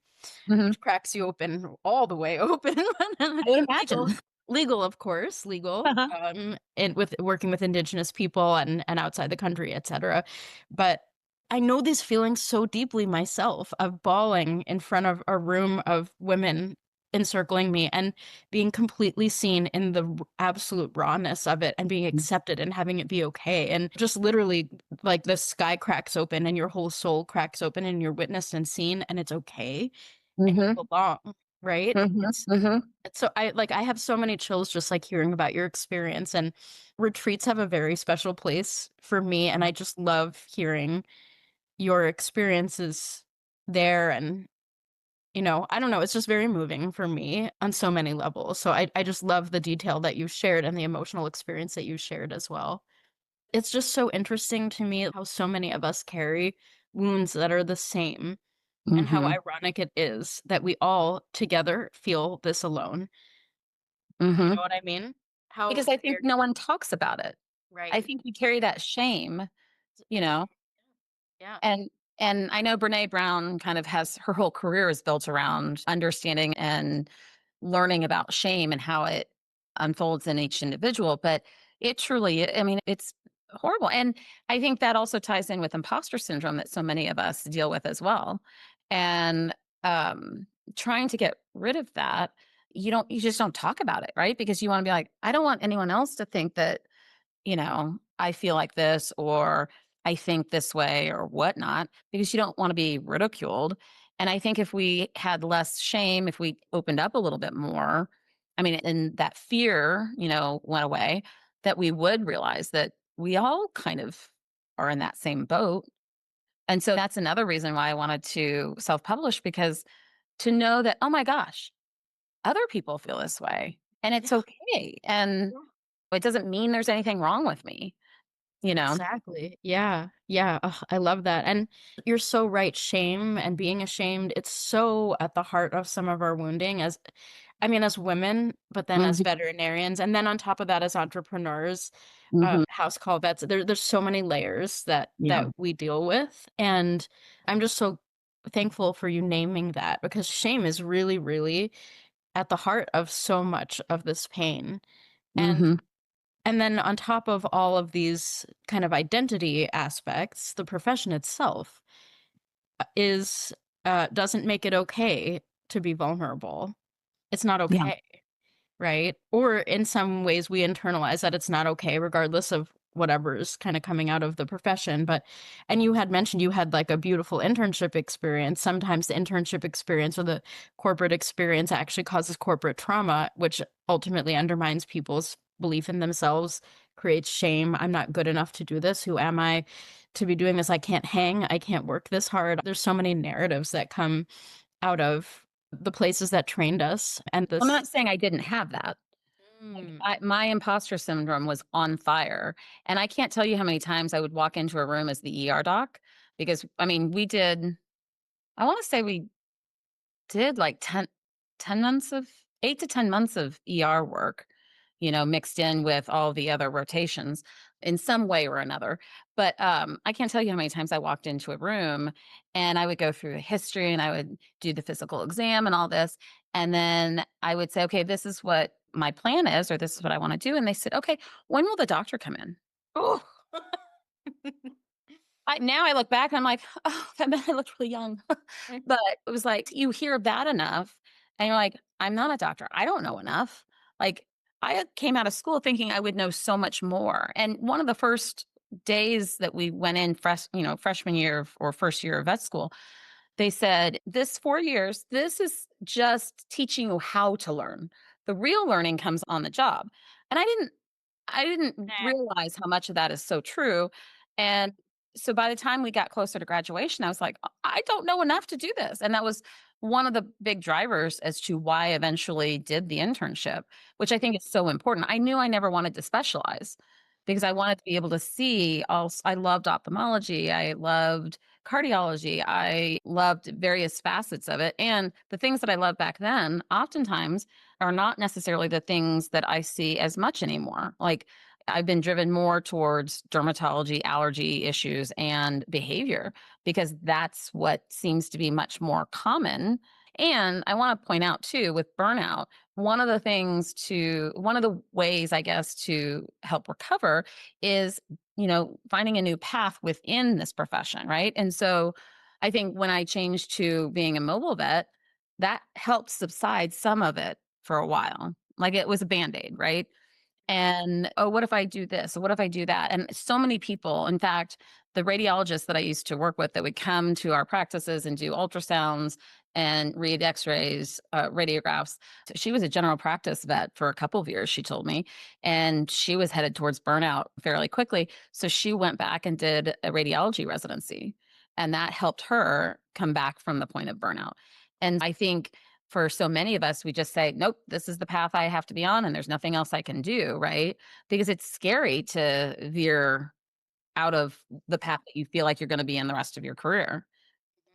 Mhm. which cracks you open all the way open. I would legal, imagine. legal, of course, legal. Uh-huh. And with working with indigenous people and outside the country, etc. But I know these feelings so deeply myself of bawling in front of a room of women encircling me and being completely seen in the absolute rawness of it and being accepted and having it be okay. And just literally like the sky cracks open and your whole soul cracks open and you're witnessed and seen and it's okay and you Mm-hmm. belong, right? Mm-hmm. Mm-hmm. So I have so many chills just like hearing about your experience, and retreats have a very special place for me, and I just love hearing your experiences there. And I don't know, it's just very moving for me on so many levels. So I just love the detail that you shared and the emotional experience that you shared as well. It's just so interesting to me how so many of us carry wounds that are the same, and how Mm-hmm. ironic it is that we all together feel this alone. You Mm-hmm. know what I mean? How Because I think weird. no one talks about it. I Right. think we carry that shame, you know, Yeah. and I know Brene Brown kind of has her whole career is built around understanding and learning about shame and how it unfolds in each individual, but it truly, I mean, it's horrible. And I think that also ties in with imposter syndrome that so many of us deal with as well. And um, trying to get rid of that, you just don't talk about it, right? Because you want to be like, I don't want anyone else to think that, I feel like this or I think this way or whatnot, because you don't want to be ridiculed. And I think if we had less shame, if we opened up a little bit more, I mean, and that fear, went away, that we would realize that we all kind of are in that same boat. And so that's another reason why I wanted to self publish, because to know that, oh my gosh, other people feel this way and it's Yeah. okay. And Yeah. it doesn't mean there's anything wrong with me, you know? Exactly. Yeah. Yeah. Ugh, I love that. And you're so right. Shame and being ashamed, it's so at the heart of some of our wounding as women, but then as Mhm, veterinarians. And then on top of that, as entrepreneurs, mhm, house call vets, there's so many layers that yeah, we deal with. And I'm just so thankful for you naming that, because shame is really, really at the heart of so much of this pain. And mhm, and then on top of all of these kind of identity aspects, the profession itself is doesn't make it okay to be vulnerable. It's not yeah. okay, right? Or in some ways we internalize that it's not okay regardless of whatever's kind of coming out of the profession. But and you had mentioned you had like a beautiful internship experience. Sometimes the internship experience or the corporate experience actually causes corporate trauma, which ultimately undermines people's belief in themselves, creates shame. I'm not good enough to do this. Who am I to be doing this? I can't hang. I can't work this hard. There's so many narratives that come out of the places that trained us and I'm this. not saying I didn't have that. Like, Mm. my imposter syndrome was on fire, and I can't tell you how many times I would walk into a room as the ER doc, because, I mean, I wanna say we did like 10 months of 8 to 10 months of ER work, mixed in with all the other rotations in some way or another. But I can't tell you how many times I walked into a room and I would go through the history and I would do the physical exam and all this. And then I would say, okay, this is what my plan is, or this is what I want to do. And they said, okay, when will the doctor come in? Oh. Now I look back and I'm like, oh, that meant I looked really young. But it was like, you hear that enough and you're like, I'm not a doctor. I don't know enough. Like, I came out of school thinking I would know so much more. And one of the first days that we went in freshman year or first year of vet school, they said, this 4 years, this is just teaching you how to learn. The real learning comes on the job. And I didn't Nah. realize how much of that is so true. And so by the time we got closer to graduation, I was like, I don't know enough to do this. And that was one of the big drivers as to why I eventually did the internship, which I think is so important. I knew I never wanted to specialize because I wanted to be able to see all. I loved ophthalmology. I loved cardiology. I loved various facets of it. And the things that I loved back then, oftentimes are not necessarily the things that I see as much anymore. Like, I've been driven more towards dermatology, allergy issues, and behavior because that's what seems to be much more common. And I want to point out too, with burnout, one of the ways, I guess, to help recover is, finding a new path within this profession, right? And so I think when I changed to being a mobile vet, that helped subside some of it for a while. Like it was a band-aid, right? And, "Oh, what if I do this? Or what if I do that?" And so many people, in fact, the radiologists that I used to work with that would come to our practices and do ultrasounds and read X-rays, radiographs. So she was a general practice vet for a couple of years, she told me, and she was headed towards burnout fairly quickly. So she went back and did a radiology residency, and that helped her come back from the point of burnout. And I think for so many of us, we just say, nope, this is the path I have to be on, and there's nothing else I can do, right? Because it's scary to veer out of the path that you feel like you're going to be in the rest of your career.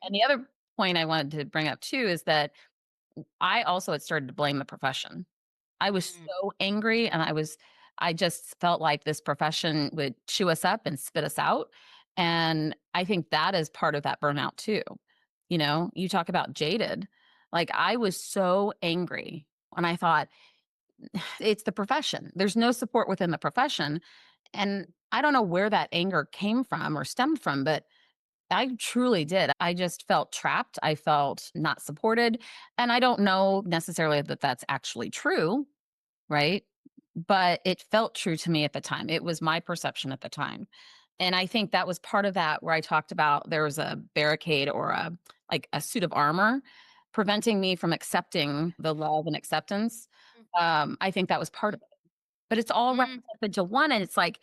And the other point I wanted to bring up too is that I also had started to blame the profession. I was Mm, so angry and I just felt like this profession would chew us up and spit us out. And I think that is part of that burnout too. You know, you talk about jaded. Like I was so angry and I thought, it's the profession. There's no support within the profession. And I don't know where that anger came from or stemmed from, but I truly did. I just felt trapped. I felt not supported. And I don't know necessarily that that's actually true, right? But it felt true to me at the time. It was my perception at the time. And I think that was part of that where I talked about there was a barricade or a suit of armor preventing me from accepting the love and acceptance. I think that was part of it. But it's all wrapped mm, up into one. And it's like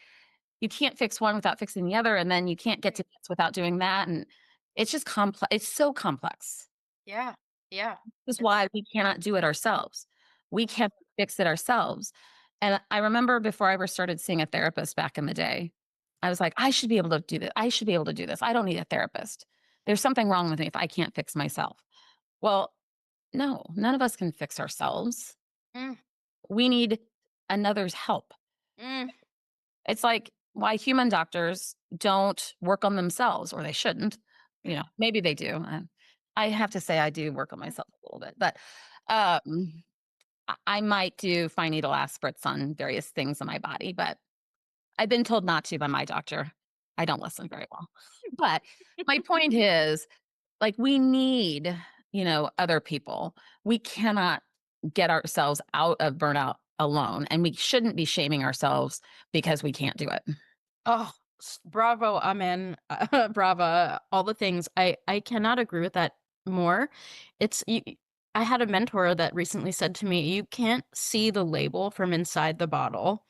you can't fix one without fixing the other. And then you can't get to this without doing that. And it's just complex. It's so complex. yeah, yeah. This is It's why we cannot do it ourselves. We can't fix it ourselves. And I remember before I ever started seeing a therapist back in the day, I was like, I should be able to do this. I should be able to do this. I don't need a therapist. There's something wrong with me if I can't fix myself. Well, no, none of us can fix ourselves. mm, We need another's help. mm, It's like why human doctors don't work on themselves, or they shouldn't. You know, maybe they do. I have to say I do work on myself a little bit, but um, I might do fine needle aspirates on various things in my body, but I've been told not to by my doctor. I don't listen very well. But my point is, like, we need, other people. We cannot get ourselves out of burnout alone, and we shouldn't be shaming ourselves because we can't do it. oh, bravo, amen, brava, all the things. I cannot agree with that more. It's I had a mentor that recently said to me, "You can't see the label from inside the bottle.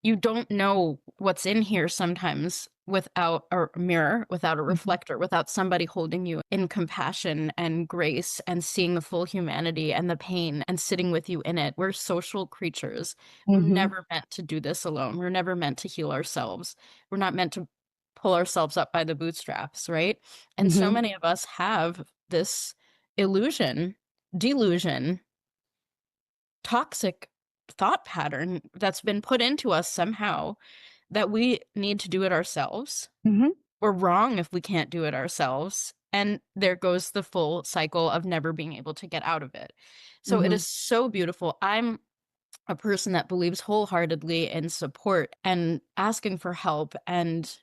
You don't know what's in here sometimes without a mirror, without a Mhm, reflector, without somebody holding you in compassion and grace and seeing the full humanity and the pain and sitting with you in it. We're social creatures. We're mhm, never meant to do this alone. We're never meant to heal ourselves. We're not meant to pull ourselves up by the bootstraps, right? And so mhm, many of us have this illusion, delusion, toxic thought pattern that's been put into us somehow that we need to do it ourselves. mhm, We're wrong if we can't do it ourselves. And there goes the full cycle of never being able to get out of it. So it mhm, is so beautiful. I'm a person that believes wholeheartedly in support and asking for help and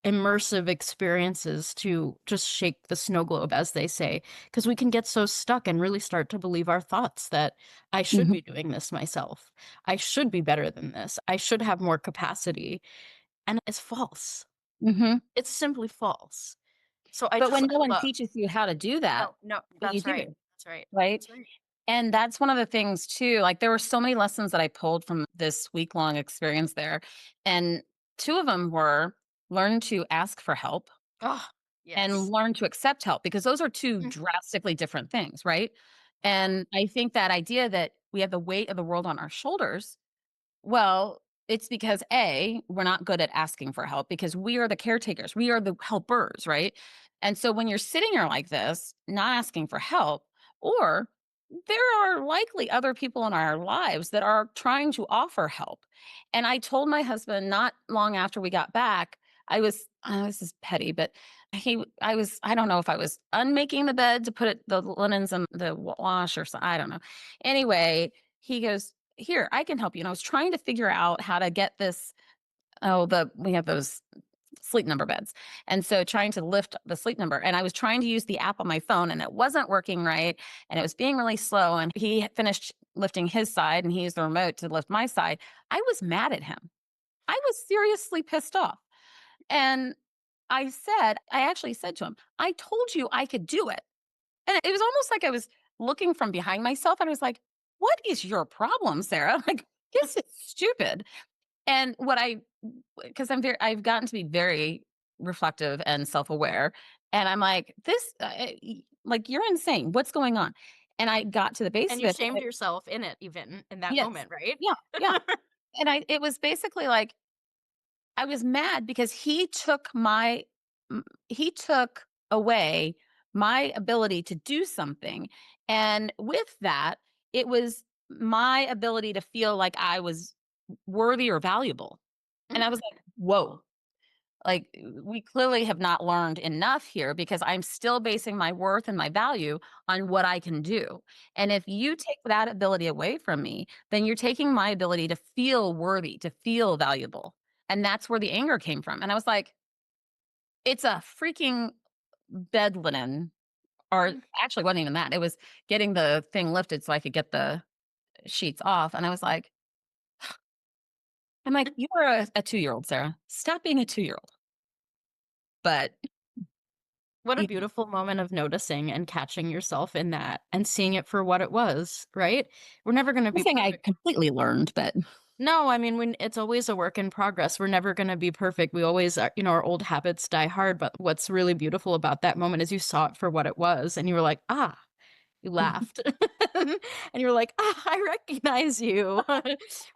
immersive experiences to just shake the snow globe, as they say, because we can get so stuck and really start to believe our thoughts that I should mhm, be doing this myself. I should be better than this. I should have more capacity. And it's false. mhm. It's simply false. So I But just when no I one love teaches you how to do that, no, no, what do you that's right. do, That's right. right? That's right. And that's one of the things too, like, there were so many lessons that I pulled from this week-long experience there, and 2 of them were learn to ask for help Oh, and yes. learn to accept help, because those are 2 Mm, drastically different things, right? yeah. And I think that idea that we have the weight of the world on our shoulders, well, it's because A, we're not good at asking for help because we are the caretakers, we are the helpers, right? And so when you're sitting here like this, not asking for help, or there are likely other people in our lives that are trying to offer help. And I told my husband not long after we got back, this is petty, but I don't know if I was unmaking the bed to put the linens in the wash or something. I don't know. Anyway, he goes, here, I can help you. And I was trying to figure out how to get this. Oh, we have those Sleep Number beds. And so trying to lift the Sleep Number, and I was trying to use the app on my phone and it wasn't working right. And it was being really slow. And he had finished lifting his side and he used the remote to lift my side. I was mad at him. I was seriously pissed off. And I actually said to him, I told you I could do it. And it was almost like I was looking from behind myself and I was like, what is your problem, Sarah? Like, this is stupid. And because I've gotten to be very reflective and self-aware. And I'm like, like, you're insane. What's going on? And I got to the base And of you it. shamed yourself in it even in that Yes. moment, right? Yeah. Yeah. And it was basically like, I was mad because he took away my ability to do something. And with that, it was my ability to feel like I was worthy or valuable. And I was like, whoa, like we clearly have not learned enough here because I'm still basing my worth and my value on what I can do. And if you take that ability away from me, then you're taking my ability to feel worthy, to feel valuable. And that's where the anger came from. And I was like, it's a freaking bed linen, or actually wasn't even that. It was getting the thing lifted so I could get the sheets off. And I was like, I'm like, you are a 2-year-old, Sarah. Stop being a 2-year-old. But What a you beautiful moment of noticing and catching yourself in that and seeing it for what it was, right? We're never going to I'm be saying I perfect. completely learned, but No, I mean, it's always a work in progress. We're never going to be perfect. We always, our old habits die hard. But what's really beautiful about that moment is you saw it for what it was and you were like, ah, you laughed. And you were like, ah, I recognize you.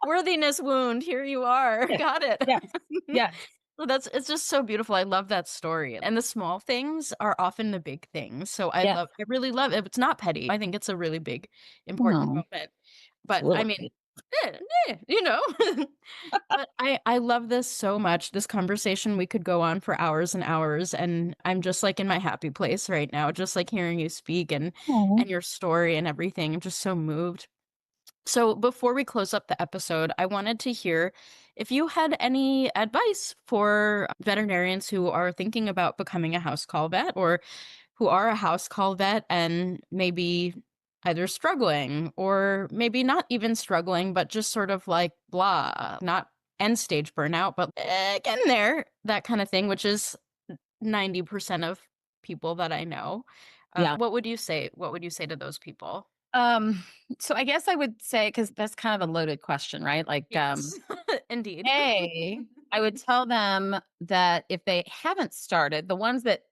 Worthiness wound. Here you are. yes, Got it. yes, yes, Well, it's just so beautiful. I love that story. And the small things are often the big things. So yes. I really love it. It's not petty. I think it's a really big, important No, moment. it's But I really mean, great. eh, you know. But I love this so much. This conversation, we could go on for hours and hours. And I'm just like in my happy place right now, just like hearing you speak Aw. and your story and everything. I'm just so moved. So, before we close up the episode, I wanted to hear if you had any advice for veterinarians who are thinking about becoming a house call vet or who are a house call vet and maybe either struggling or maybe not even struggling, but just sort of like blah, not end stage burnout, but getting there, that kind of thing, which is 90% of people that I know. Yeah. What would you say? What would you say to those people? Um, so I guess I would say, because that's kind of a loaded question, right? Like, Yes, indeed. I would tell them that if they haven't started, the ones that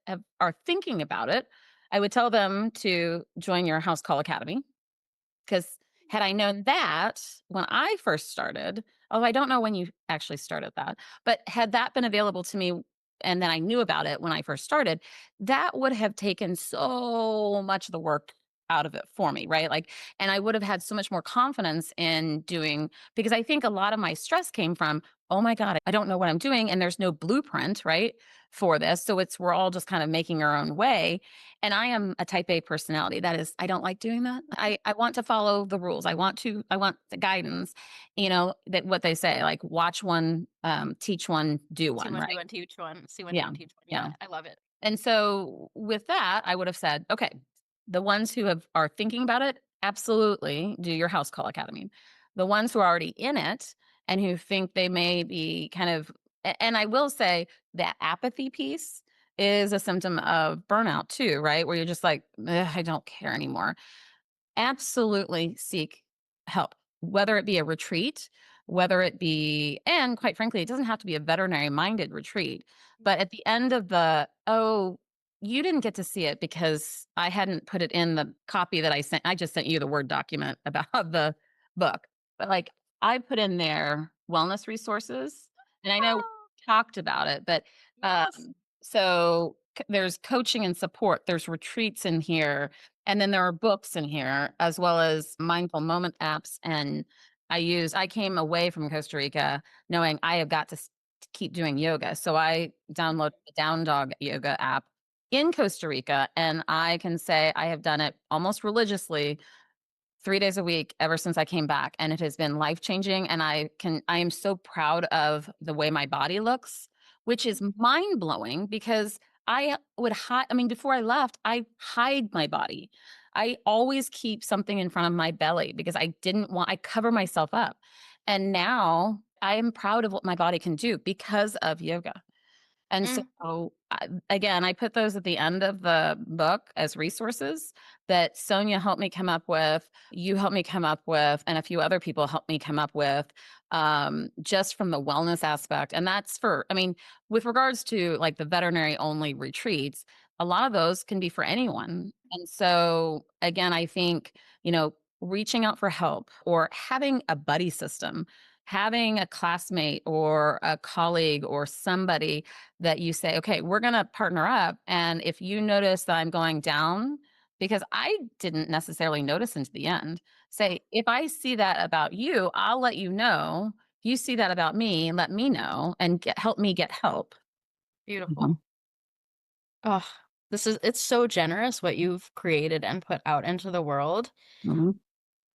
are thinking about it, I would tell them to join your House Call Academy. Because had I known that when I first started, although I don't know when you actually started that, but had that been available to me and then I knew about it when I first started, that would have taken so much of the work out of it for me, right? Like, and I would have had so much more confidence in doing, because I think a lot of my stress came from, oh my God, I don't know what I'm doing. And there's no blueprint, right, for this. So we're all just kind of making our own way. And I am a type A personality. That is, I don't like doing that. I want to follow the rules. I want the guidance, that what they say, like watch one, teach one, do See one, one, do right? one, teach one. See one, do Yeah. one, teach one. Yeah. Yeah, I love it. And so with that, I would have said, okay, the ones who are thinking about it, absolutely do your house call academy. The ones who are already in it and who think they may be kind of, and I will say that apathy piece is a symptom of burnout too, right? Where you're just like, "Ugh, I don't care anymore." Absolutely seek help, whether it be a retreat, whether it be, and quite frankly, it doesn't have to be a veterinary minded retreat. But at the end of oh, you didn't get to see it because I hadn't put it in the copy that I sent. I just sent you the Word document about the book. But like I put in there wellness resources. And I know we Oh, talked about it, but yes. there's coaching and support, there's retreats in here, and then there are books in here as well as mindful moment apps. And I came away from Costa Rica knowing I have got to keep doing yoga. So I downloaded the Down Dog yoga app in Costa Rica. And I can say I have done it almost religiously 3 days a week ever since I came back. And it has been life changing. And I am so proud of the way my body looks which is mind blowing because I would hide. I mean, before I left, I hide my body. I always keep something in front of my belly because I cover myself up. And now I am proud of what my body can do because of yoga. And Mm. so, again, I put those at the end of the book as resources that Sonia helped me come up with, you helped me come up with, and a few other people helped me come up with, just from the wellness aspect. And that's I mean, with regards to like the veterinary only retreats, a lot of those can be for anyone. And so, again, I think, reaching out for help or having a buddy system, having a classmate or a colleague or somebody that you say, okay, we're going to partner up. And if you notice that I'm going down, because I didn't necessarily notice into the end, say, if I see that about you, I'll let you know. If you see that about me, let me know and help me get help. Beautiful. Oh, it's so generous what you've created and put out into the world. Mm-hmm.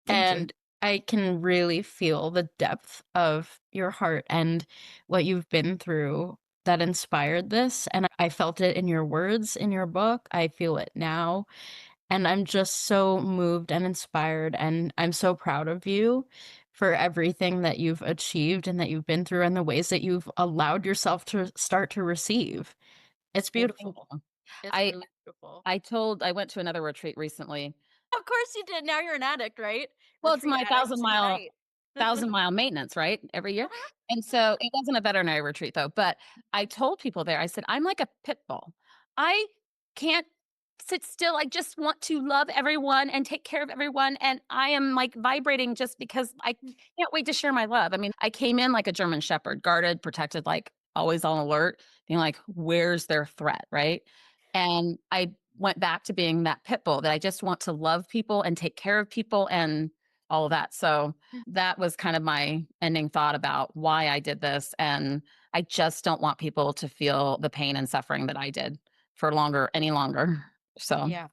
And I can really feel the depth of your heart and what you've been through that inspired this. And I felt it in your words in your book. I feel it now. And I'm just so moved and inspired. And I'm so proud of you for everything that you've achieved and that you've been through and the ways that you've allowed yourself to start to receive. It's beautiful. It's I really beautiful. I went to another retreat recently. Of course you did. Now you're an addict, right? Well, it's Retreat my addicts unite. 1,000-mile maintenance, right? Every year. And so it wasn't a veterinary retreat though, but I told people there, I said, I'm like a pit bull. I can't sit still. I just want to love everyone and take care of everyone. And I am like vibrating just because I can't wait to share my love. I mean, I came in like a German Shepherd, guarded, protected, like always on alert, being like, where's their threat? Right. And I went back to being that pit bull that I just want to love people and take care of people and all of that. So that was kind of my ending thought about why I did this. And I just don't want people to feel the pain and suffering that I did for any longer. So Yeah.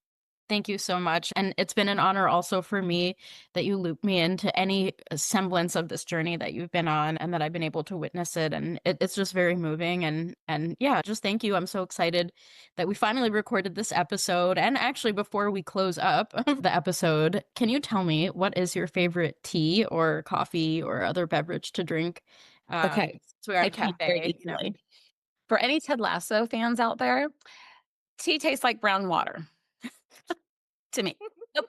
Thank you so much. And it's been an honor also for me that you loop me into any semblance of this journey that you've been on and that I've been able to witness it. And it's just very moving. And yeah, just thank you. I'm so excited that we finally recorded this episode. And actually, before we close up the episode, can you tell me what is your favorite tea or coffee or other beverage to drink? okay. So we're at I a can very cafe. easily. For any Ted Lasso fans out there, tea tastes like brown water to me. Nope.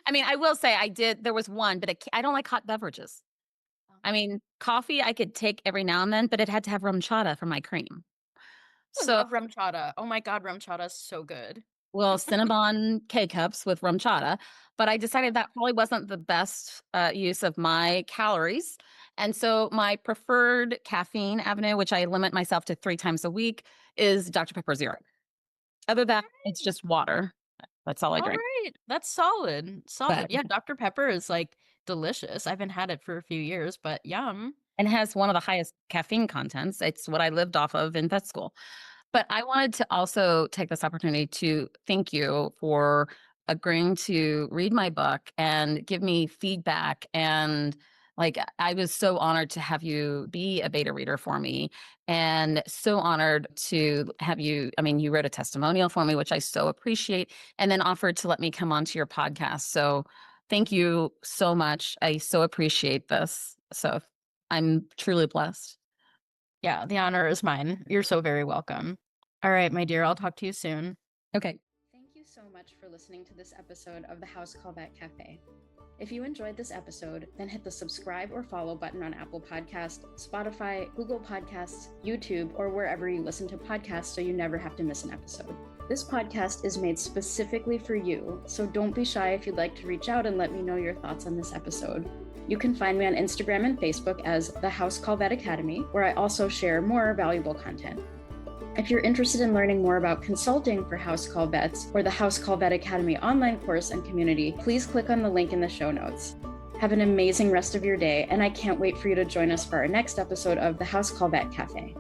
I mean, I will say there was one, but I don't like hot beverages. I mean, coffee I could take every now and then, but it had to have rum chata for my cream. I So, love rum chata. Oh my God, rum chata is so good. well, Cinnabon K-cups with rum chata, but I decided that probably wasn't the best use of my calories. And so my preferred caffeine avenue, which I limit myself to 3 times a week, is Dr. Pepper Zero. Other than that, it's just water. That's all I All drink. right. That's solid. Solid. But Yeah, Dr. Pepper is like delicious. I haven't had it for a few years, but yum. and has one of the highest caffeine contents. It's what I lived off of in vet school. But I wanted to also take this opportunity to thank you for agreeing to read my book and give me feedback. And like, I was so honored to have you be a beta reader for me and so honored to have you. I mean, you wrote a testimonial for me, which I so appreciate, and then offered to let me come onto your podcast. So thank you so much. I so appreciate this. So I'm truly blessed. Yeah, the honor is mine. You're so very welcome. All right, my dear, I'll talk to you soon. Okay. Thank you so much for listening to this episode of the House Call Vet Cafe. If you enjoyed this episode, then hit the subscribe or follow button on Apple Podcasts, Spotify, Google Podcasts, YouTube, or wherever you listen to podcasts so you never have to miss an episode. This podcast is made specifically for you, so don't be shy if you'd like to reach out and let me know your thoughts on this episode. You can find me on Instagram and Facebook as the House Call Vet Academy, where I also share more valuable content. If you're interested in learning more about consulting for House Call Vets or the House Call Vet Academy online course and community, please click on the link in the show notes. Have an amazing rest of your day, and I can't wait for you to join us for our next episode of the House Call Vet Cafe.